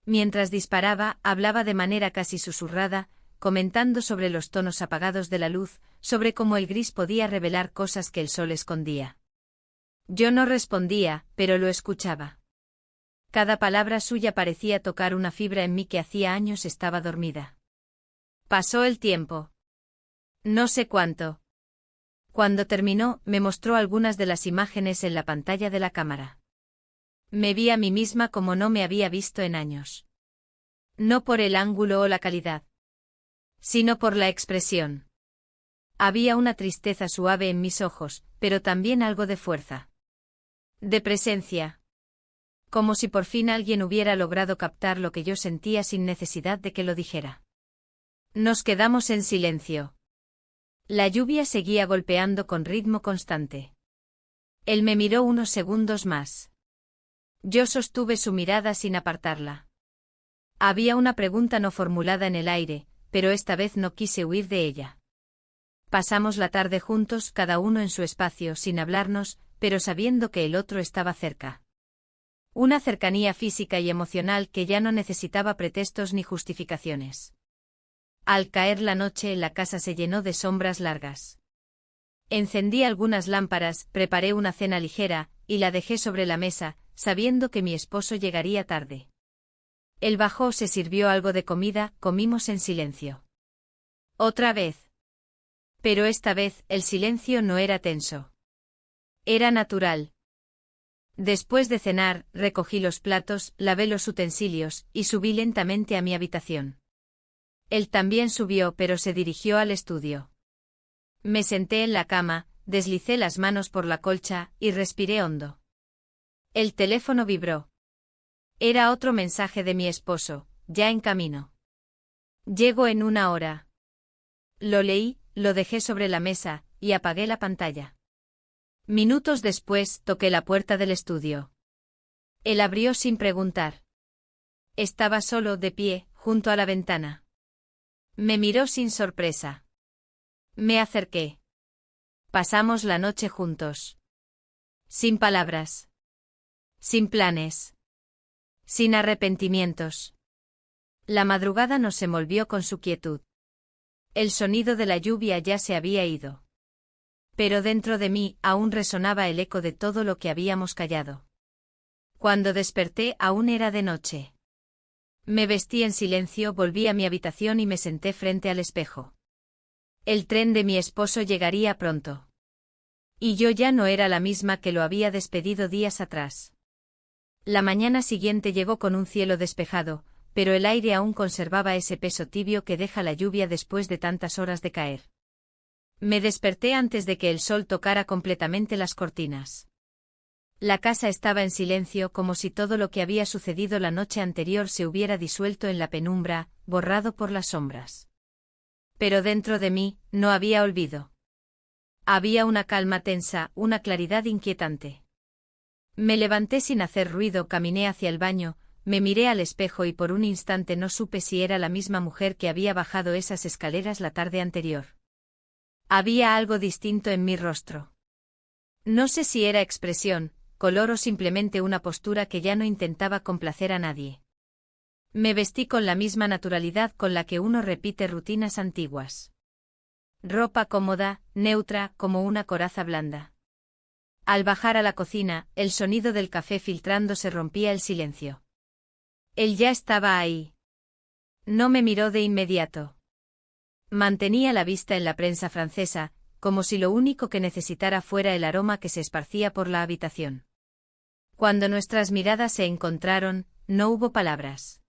Mientras disparaba, hablaba de manera casi susurrada, comentando sobre los tonos apagados de la luz, sobre cómo el gris podía revelar cosas que el sol escondía. Yo no respondía, pero lo escuchaba. Cada palabra suya parecía tocar una fibra en mí que hacía años estaba dormida. Pasó el tiempo. No sé cuánto. Cuando terminó, me mostró algunas de las imágenes en la pantalla de la cámara. Me vi a mí misma como no me había visto en años. No por el ángulo o la calidad, sino por la expresión. Había una tristeza suave en mis ojos, pero también algo de fuerza. De presencia. Como si por fin alguien hubiera logrado captar lo que yo sentía sin necesidad de que lo dijera. Nos quedamos en silencio. La lluvia seguía golpeando con ritmo constante. Él me miró unos segundos más. Yo sostuve su mirada sin apartarla. Había una pregunta no formulada en el aire, pero esta vez no quise huir de ella. Pasamos la tarde juntos, cada uno en su espacio, sin hablarnos, pero sabiendo que el otro estaba cerca. Una cercanía física y emocional que ya no necesitaba pretextos ni justificaciones. Al caer la noche, la casa se llenó de sombras largas. Encendí algunas lámparas, preparé una cena ligera, y la dejé sobre la mesa, sabiendo que mi esposo llegaría tarde. Él bajó, se sirvió algo de comida, comimos en silencio. Otra vez. Pero esta vez, el silencio no era tenso. Era natural. Después de cenar, recogí los platos, lavé los utensilios, y subí lentamente a mi habitación. Él también subió, pero se dirigió al estudio. Me senté en la cama, deslicé las manos por la colcha, y respiré hondo. El teléfono vibró. Era otro mensaje de mi esposo, ya en camino. Llego en 1 hora. Lo leí, lo dejé sobre la mesa, y apagué la pantalla. Minutos después, toqué la puerta del estudio. Él abrió sin preguntar. Estaba solo, de pie, junto a la ventana. Me miró sin sorpresa. Me acerqué. Pasamos la noche juntos. Sin palabras. Sin planes. Sin arrepentimientos. La madrugada nos envolvió con su quietud. El sonido de la lluvia ya se había ido. Pero dentro de mí aún resonaba el eco de todo lo que habíamos callado. Cuando desperté aún era de noche. Me vestí en silencio, volví a mi habitación y me senté frente al espejo. El tren de mi esposo llegaría pronto. Y yo ya no era la misma que lo había despedido días atrás. La mañana siguiente llegó con un cielo despejado, pero el aire aún conservaba ese peso tibio que deja la lluvia después de tantas horas de caer. Me desperté antes de que el sol tocara completamente las cortinas. La casa estaba en silencio, como si todo lo que había sucedido la noche anterior se hubiera disuelto en la penumbra, borrado por las sombras. Pero dentro de mí, no había olvido. Había una calma tensa, una claridad inquietante. Me levanté sin hacer ruido, caminé hacia el baño, me miré al espejo y por un instante no supe si era la misma mujer que había bajado esas escaleras la tarde anterior. Había algo distinto en mi rostro. No sé si era expresión, color o simplemente una postura que ya no intentaba complacer a nadie. Me vestí con la misma naturalidad con la que uno repite rutinas antiguas. Ropa cómoda, neutra, como una coraza blanda. Al bajar a la cocina, el sonido del café filtrándose rompía el silencio. Él ya estaba ahí. No me miró de inmediato. Mantenía la vista en la prensa francesa, como si lo único que necesitara fuera el aroma que se esparcía por la habitación. Cuando nuestras miradas se encontraron, no hubo palabras.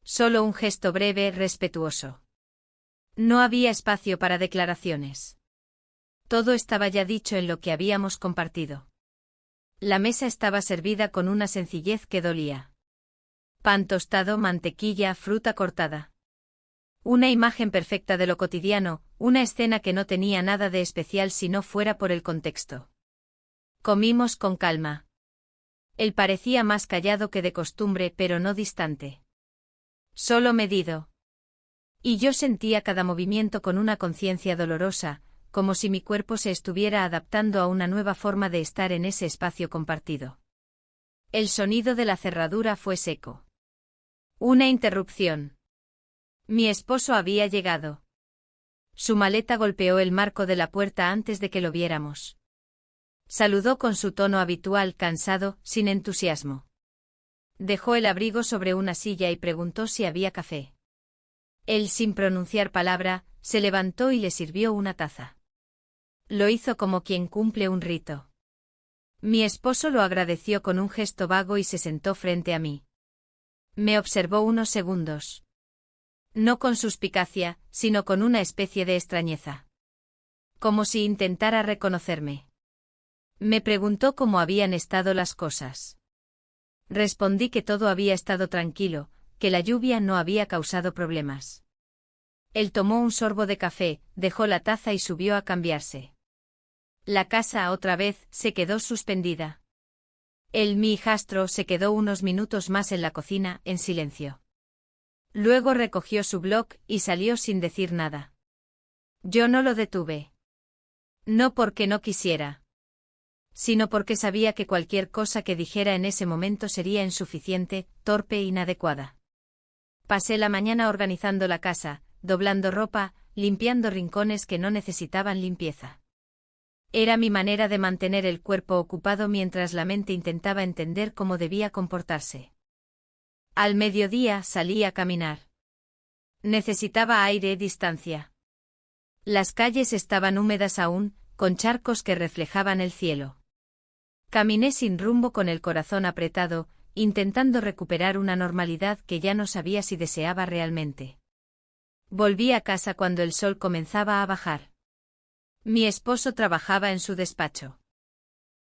Solo un gesto breve, respetuoso. No había espacio para declaraciones. Todo estaba ya dicho en lo que habíamos compartido. La mesa estaba servida con una sencillez que dolía. Pan tostado, mantequilla, fruta cortada. Una imagen perfecta de lo cotidiano, una escena que no tenía nada de especial si no fuera por el contexto. Comimos con calma. Él parecía más callado que de costumbre, pero no distante. Solo medido. Y yo sentía cada movimiento con una conciencia dolorosa, como si mi cuerpo se estuviera adaptando a una nueva forma de estar en ese espacio compartido. El sonido de la cerradura fue seco. Una interrupción. Mi esposo había llegado. Su maleta golpeó el marco de la puerta antes de que lo viéramos. Saludó con su tono habitual, cansado, sin entusiasmo. Dejó el abrigo sobre una silla y preguntó si había café. Él, sin pronunciar palabra, se levantó y le sirvió una taza. Lo hizo como quien cumple un rito. Mi esposo lo agradeció con un gesto vago y se sentó frente a mí. Me observó unos segundos. No con suspicacia, sino con una especie de extrañeza. Como si intentara reconocerme. Me preguntó cómo habían estado las cosas. Respondí que todo había estado tranquilo, que la lluvia no había causado problemas. Él tomó un sorbo de café, dejó la taza y subió a cambiarse. La casa otra vez se quedó suspendida. Mi hijastro se quedó unos minutos más en la cocina, en silencio. Luego recogió su blog y salió sin decir nada. Yo no lo detuve. No porque no quisiera, sino porque sabía que cualquier cosa que dijera en ese momento sería insuficiente, torpe e inadecuada. Pasé la mañana organizando la casa, doblando ropa, limpiando rincones que no necesitaban limpieza. Era mi manera de mantener el cuerpo ocupado mientras la mente intentaba entender cómo debía comportarse. Al mediodía salí a caminar. Necesitaba aire y distancia. Las calles estaban húmedas aún, con charcos que reflejaban el cielo. Caminé sin rumbo con el corazón apretado, intentando recuperar una normalidad que ya no sabía si deseaba realmente. Volví a casa cuando el sol comenzaba a bajar. Mi esposo trabajaba en su despacho.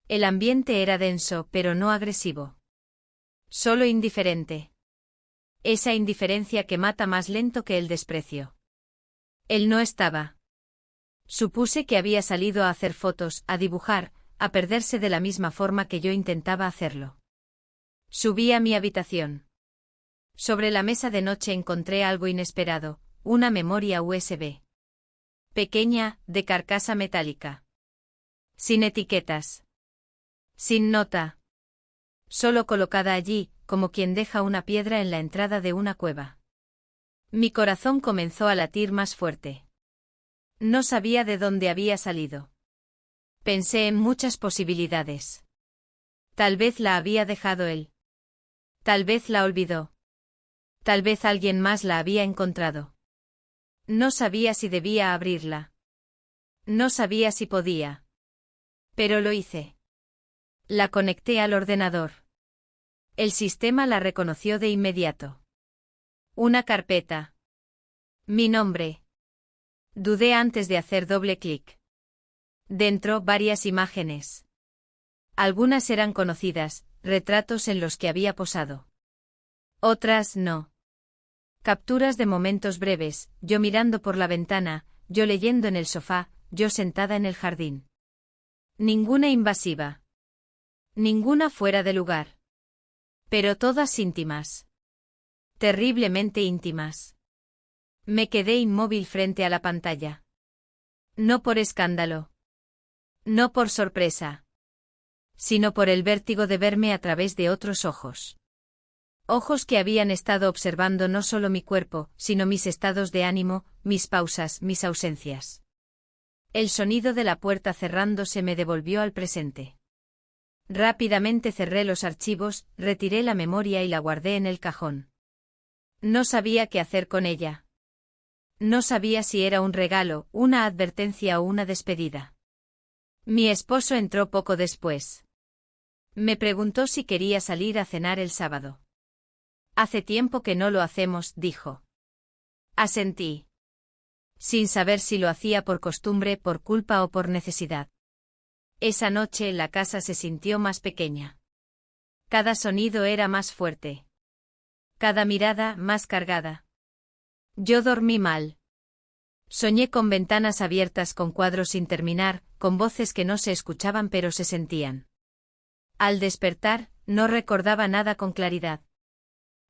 El ambiente era denso, pero no agresivo. Solo indiferente. Esa indiferencia que mata más lento que el desprecio. Él no estaba. Supuse que había salido a hacer fotos, a dibujar, a perderse de la misma forma que yo intentaba hacerlo. Subí a mi habitación. Sobre la mesa de noche encontré algo inesperado, una memoria USB. Pequeña, de carcasa metálica. Sin etiquetas. Sin nota. Solo colocada allí, como quien deja una piedra en la entrada de una cueva. Mi corazón comenzó a latir más fuerte. No sabía de dónde había salido. Pensé en muchas posibilidades. Tal vez la había dejado él. Tal vez la olvidó. Tal vez alguien más la había encontrado. No sabía si debía abrirla. No sabía si podía. Pero lo hice. La conecté al ordenador. El sistema la reconoció de inmediato. Una carpeta. Mi nombre. Dudé antes de hacer doble clic. Dentro, varias imágenes. Algunas eran conocidas, retratos en los que había posado. Otras no. Capturas de momentos breves, yo mirando por la ventana, yo leyendo en el sofá, yo sentada en el jardín. Ninguna invasiva. Ninguna fuera de lugar. Pero todas íntimas. Terriblemente íntimas. Me quedé inmóvil frente a la pantalla. No por escándalo. No por sorpresa. Sino por el vértigo de verme a través de otros ojos. Ojos que habían estado observando no solo mi cuerpo, sino mis estados de ánimo, mis pausas, mis ausencias. El sonido de la puerta cerrándose me devolvió al presente. Rápidamente cerré los archivos, retiré la memoria y la guardé en el cajón. No sabía qué hacer con ella. No sabía si era un regalo, una advertencia o una despedida. Mi esposo entró poco después. Me preguntó si quería salir a cenar el sábado. Hace tiempo que no lo hacemos, dijo. Asentí. Sin saber si lo hacía por costumbre, por culpa o por necesidad. Esa noche la casa se sintió más pequeña. Cada sonido era más fuerte. Cada mirada más cargada. Yo dormí mal. Soñé con ventanas abiertas con cuadros sin terminar, con voces que no se escuchaban pero se sentían. Al despertar, no recordaba nada con claridad.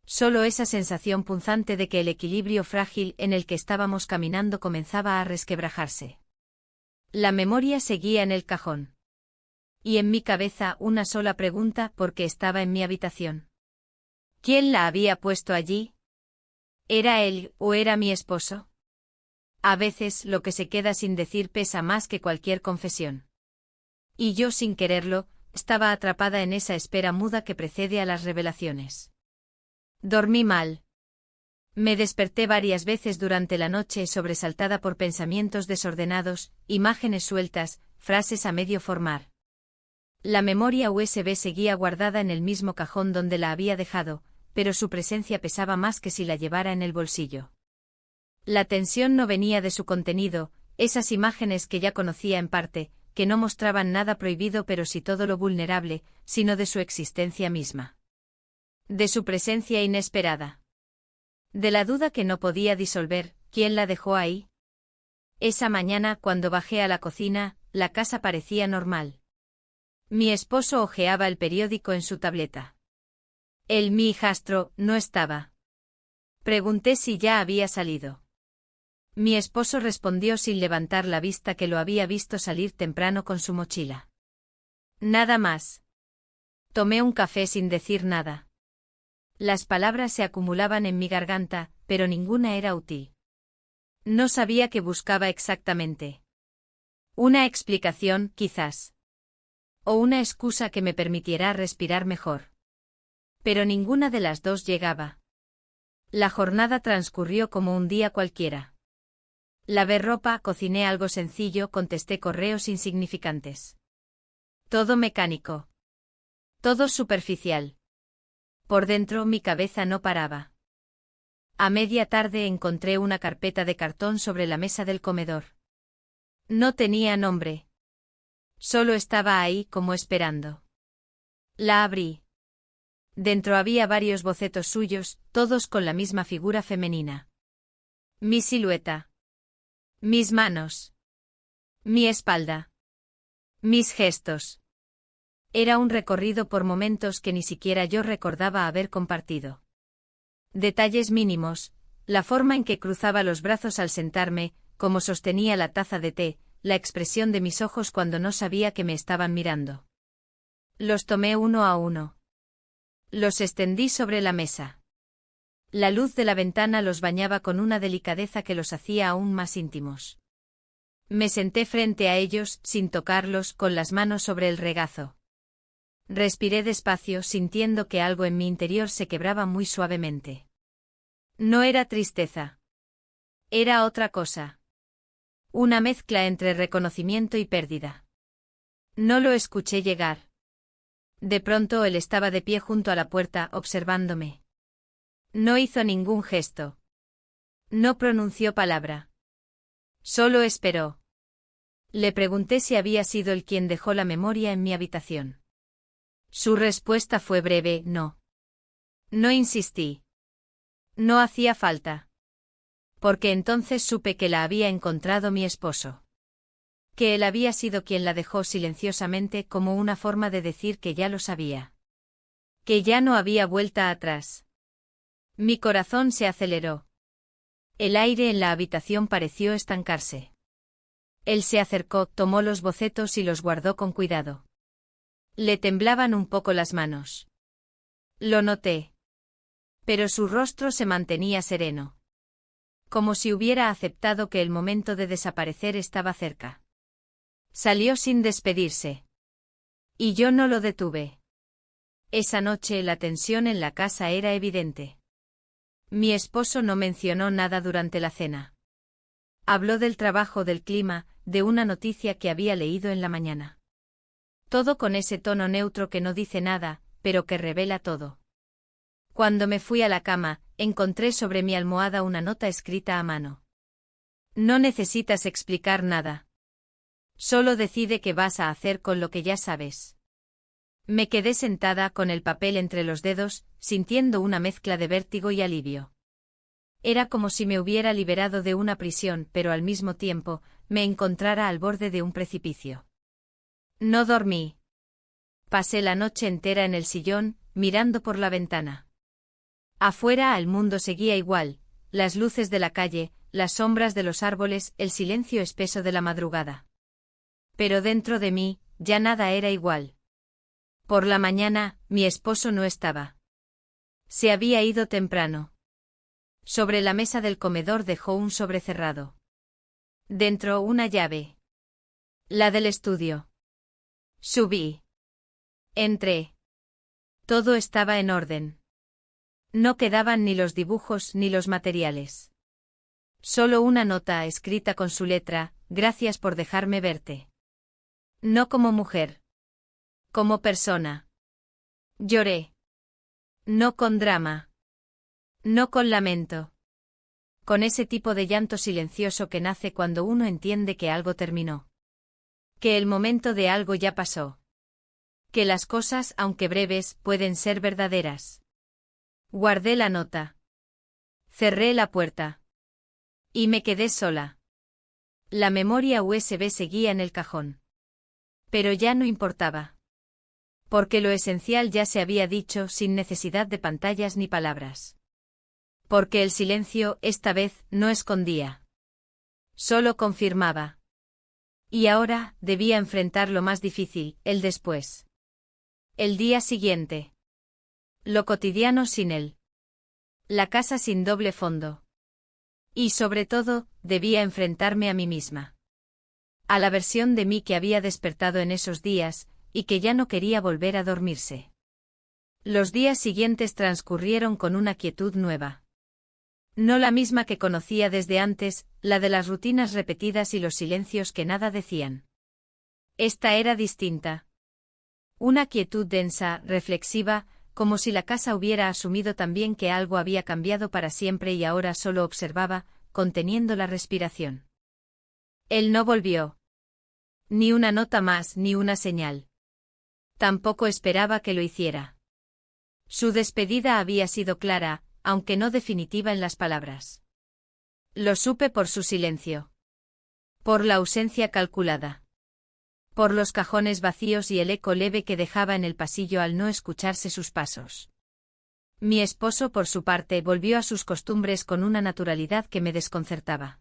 Solo esa sensación punzante de que el equilibrio frágil en el que estábamos caminando comenzaba a resquebrajarse. La memoria seguía en el cajón. Y en mi cabeza una sola pregunta porque estaba en mi habitación. ¿Quién la había puesto allí? ¿Era él o era mi esposo? A veces lo que se queda sin decir pesa más que cualquier confesión. Y yo sin quererlo, estaba atrapada en esa espera muda que precede a las revelaciones. Dormí mal. Me desperté varias veces durante la noche sobresaltada por pensamientos desordenados, imágenes sueltas, frases a medio formar. La memoria USB seguía guardada en el mismo cajón donde la había dejado, pero su presencia pesaba más que si la llevara en el bolsillo. La tensión no venía de su contenido, esas imágenes que ya conocía en parte, que no mostraban nada prohibido pero sí todo lo vulnerable, sino de su existencia misma. De su presencia inesperada. De la duda que no podía disolver, ¿quién la dejó ahí? Esa mañana, cuando bajé a la cocina, la casa parecía normal. Mi esposo hojeaba el periódico en su tableta. Mi hijastro no estaba. Pregunté si ya había salido. Mi esposo respondió sin levantar la vista que lo había visto salir temprano con su mochila. Nada más. Tomé un café sin decir nada. Las palabras se acumulaban en mi garganta, pero ninguna era útil. No sabía qué buscaba exactamente. Una explicación, quizás. O una excusa que me permitiera respirar mejor. Pero ninguna de las dos llegaba. La jornada transcurrió como un día cualquiera. Lavé ropa, cociné algo sencillo, contesté correos insignificantes. Todo mecánico. Todo superficial. Por dentro mi cabeza no paraba. A media tarde encontré una carpeta de cartón sobre la mesa del comedor. No tenía nombre. Solo estaba ahí como esperando. La abrí. Dentro había varios bocetos suyos, todos con la misma figura femenina. Mi silueta. Mis manos. Mi espalda. Mis gestos. Era un recorrido por momentos que ni siquiera yo recordaba haber compartido. Detalles mínimos, la forma en que cruzaba los brazos al sentarme, cómo sostenía la taza de té, la expresión de mis ojos cuando no sabía que me estaban mirando. Los tomé uno a uno. Los extendí sobre la mesa. La luz de la ventana los bañaba con una delicadeza que los hacía aún más íntimos. Me senté frente a ellos, sin tocarlos, con las manos sobre el regazo. Respiré despacio, sintiendo que algo en mi interior se quebraba muy suavemente. No era tristeza. Era otra cosa. Una mezcla entre reconocimiento y pérdida. No lo escuché llegar. De pronto él estaba de pie junto a la puerta, observándome. No hizo ningún gesto. No pronunció palabra. Solo esperó. Le pregunté si había sido él quien dejó la memoria en mi habitación. Su respuesta fue breve: no. No insistí. No hacía falta. Porque entonces supe que la había encontrado mi esposo. Que él había sido quien la dejó silenciosamente, como una forma de decir que ya lo sabía. Que ya no había vuelta atrás. Mi corazón se aceleró. El aire en la habitación pareció estancarse. Él se acercó, tomó los bocetos y los guardó con cuidado. Le temblaban un poco las manos. Lo noté. Pero su rostro se mantenía sereno. Como si hubiera aceptado que el momento de desaparecer estaba cerca. Salió sin despedirse. Y yo no lo detuve. Esa noche la tensión en la casa era evidente. Mi esposo no mencionó nada durante la cena. Habló del trabajo, del clima, de una noticia que había leído en la mañana. Todo con ese tono neutro que no dice nada, pero que revela todo. Cuando me fui a la cama, encontré sobre mi almohada una nota escrita a mano. No necesitas explicar nada. Solo decide qué vas a hacer con lo que ya sabes. Me quedé sentada con el papel entre los dedos, sintiendo una mezcla de vértigo y alivio. Era como si me hubiera liberado de una prisión, pero al mismo tiempo, me encontrara al borde de un precipicio. No dormí. Pasé la noche entera en el sillón, mirando por la ventana. Afuera el mundo seguía igual, las luces de la calle, las sombras de los árboles, el silencio espeso de la madrugada. Pero dentro de mí, ya nada era igual. Por la mañana, mi esposo no estaba. Se había ido temprano. Sobre la mesa del comedor dejó un sobre cerrado. Dentro una llave. La del estudio. Subí. Entré. Todo estaba en orden. No quedaban ni los dibujos ni los materiales. Solo una nota escrita con su letra: gracias por dejarme verte. No como mujer. Como persona. Lloré. No con drama. No con lamento. Con ese tipo de llanto silencioso que nace cuando uno entiende que algo terminó. Que el momento de algo ya pasó. Que las cosas, aunque breves, pueden ser verdaderas. Guardé la nota. Cerré la puerta. Y me quedé sola. La memoria USB seguía en el cajón. Pero ya no importaba. Porque lo esencial ya se había dicho sin necesidad de pantallas ni palabras. Porque el silencio, esta vez, no escondía. Solo confirmaba. Y ahora, debía enfrentar lo más difícil, el después. El día siguiente. Lo cotidiano sin él. La casa sin doble fondo. Y sobre todo, debía enfrentarme a mí misma. A la versión de mí que había despertado en esos días, y que ya no quería volver a dormirse. Los días siguientes transcurrieron con una quietud nueva. No la misma que conocía desde antes, la de las rutinas repetidas y los silencios que nada decían. Esta era distinta. Una quietud densa, reflexiva, como si la casa hubiera asumido también que algo había cambiado para siempre y ahora solo observaba, conteniendo la respiración. Él no volvió. Ni una nota más, ni una señal. Tampoco esperaba que lo hiciera. Su despedida había sido clara, aunque no definitiva en las palabras. Lo supe por su silencio. Por la ausencia calculada. Por los cajones vacíos y el eco leve que dejaba en el pasillo al no escucharse sus pasos. Mi esposo, por su parte, volvió a sus costumbres con una naturalidad que me desconcertaba.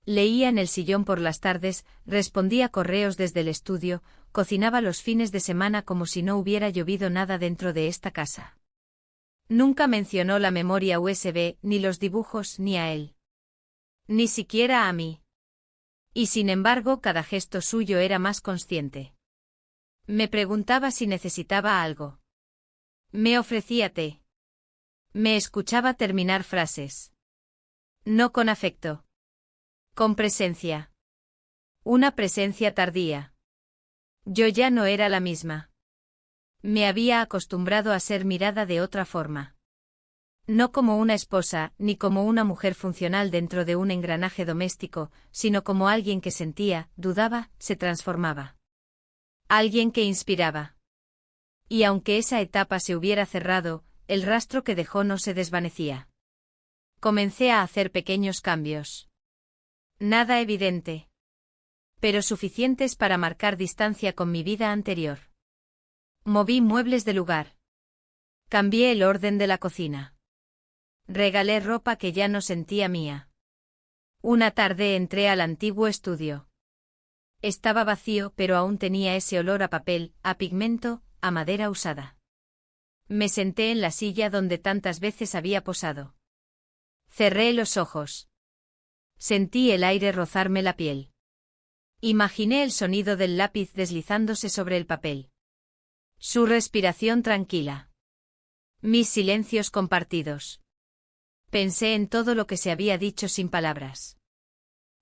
Leía en el sillón por las tardes, respondía correos desde el estudio, cocinaba los fines de semana como si no hubiera llovido nada dentro de esta casa. Nunca mencionó la memoria USB, ni los dibujos, ni a él. Ni siquiera a mí. Y sin embargo, cada gesto suyo era más consciente. Me preguntaba si necesitaba algo. Me ofrecía té. Me escuchaba terminar frases. No con afecto. Con presencia. Una presencia tardía. Yo ya no era la misma. Me había acostumbrado a ser mirada de otra forma. No como una esposa, ni como una mujer funcional dentro de un engranaje doméstico, sino como alguien que sentía, dudaba, se transformaba. Alguien que inspiraba. Y aunque esa etapa se hubiera cerrado, el rastro que dejó no se desvanecía. Comencé a hacer pequeños cambios. Nada evidente. Pero suficientes para marcar distancia con mi vida anterior. Moví muebles de lugar. Cambié el orden de la cocina. Regalé ropa que ya no sentía mía. Una tarde entré al antiguo estudio. Estaba vacío, pero aún tenía ese olor a papel, a pigmento, a madera usada. Me senté en la silla donde tantas veces había posado. Cerré los ojos. Sentí el aire rozarme la piel. Imaginé el sonido del lápiz deslizándose sobre el papel. Su respiración tranquila. Mis silencios compartidos. Pensé en todo lo que se había dicho sin palabras.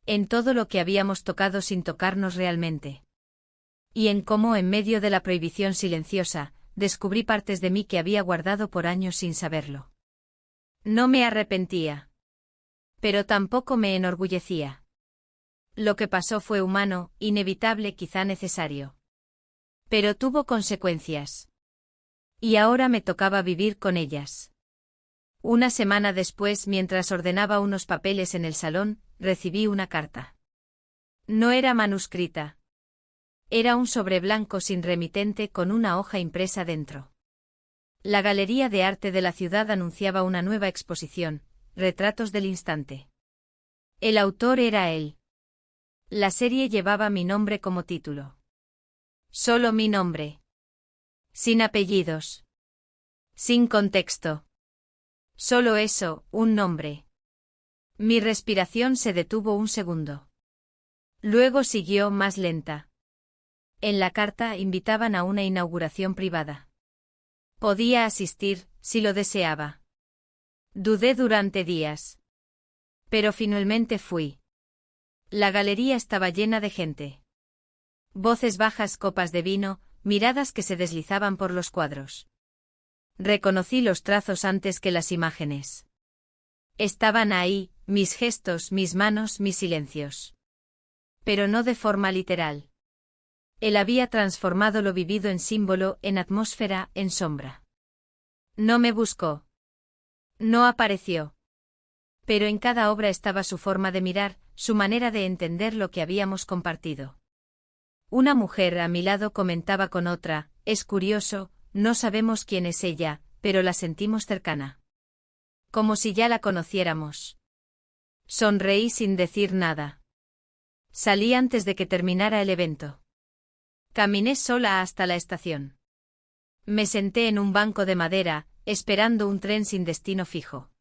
En todo lo que habíamos tocado sin tocarnos realmente. Y en cómo, en medio de la prohibición silenciosa, descubrí partes de mí que había guardado por años sin saberlo. No me arrepentía. Pero tampoco me enorgullecía. Lo que pasó fue humano, inevitable, quizá necesario. Pero tuvo consecuencias. Y ahora me tocaba vivir con ellas. Una semana después, mientras ordenaba unos papeles en el salón, recibí una carta. No era manuscrita. Era un sobre blanco sin remitente con una hoja impresa dentro. La Galería de Arte de la ciudad anunciaba una nueva exposición, Retratos del Instante. El autor era él. La serie llevaba mi nombre como título. Solo mi nombre. Sin apellidos. Sin contexto. Solo eso, un nombre. Mi respiración se detuvo un segundo. Luego siguió más lenta. En la carta invitaban a una inauguración privada. Podía asistir, si lo deseaba. Dudé durante días. Pero finalmente fui. La galería estaba llena de gente. Voces bajas, copas de vino, miradas que se deslizaban por los cuadros. Reconocí los trazos antes que las imágenes. Estaban ahí, mis gestos, mis manos, mis silencios. Pero no de forma literal. Él había transformado lo vivido en símbolo, en atmósfera, en sombra. No me buscó. No apareció. Pero en cada obra estaba su forma de mirar, su manera de entender lo que habíamos compartido. Una mujer a mi lado comentaba con otra, es curioso, no sabemos quién es ella, pero la sentimos cercana. Como si ya la conociéramos. Sonreí sin decir nada. Salí antes de que terminara el evento. Caminé sola hasta la estación. Me senté en un banco de madera, esperando un tren sin destino fijo.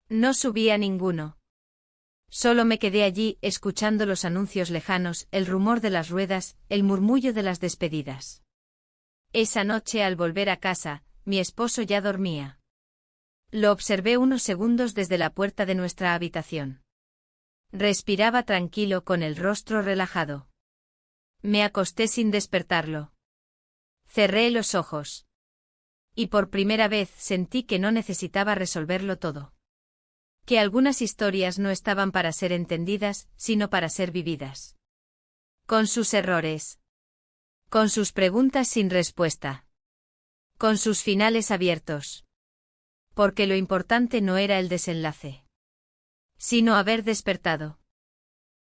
No subí a ninguno. Solo me quedé allí, escuchando los anuncios lejanos, el rumor de las ruedas, el murmullo de las despedidas. Esa noche, al volver a casa, mi esposo ya dormía. Lo observé unos segundos desde la puerta de nuestra habitación. Respiraba tranquilo con el rostro relajado. Me acosté sin despertarlo. Cerré los ojos. Y por primera vez sentí que no necesitaba resolverlo todo. Que algunas historias no estaban para ser entendidas, sino para ser vividas. Con sus errores. Con sus preguntas sin respuesta. Con sus finales abiertos. Porque lo importante no era el desenlace. Sino haber despertado.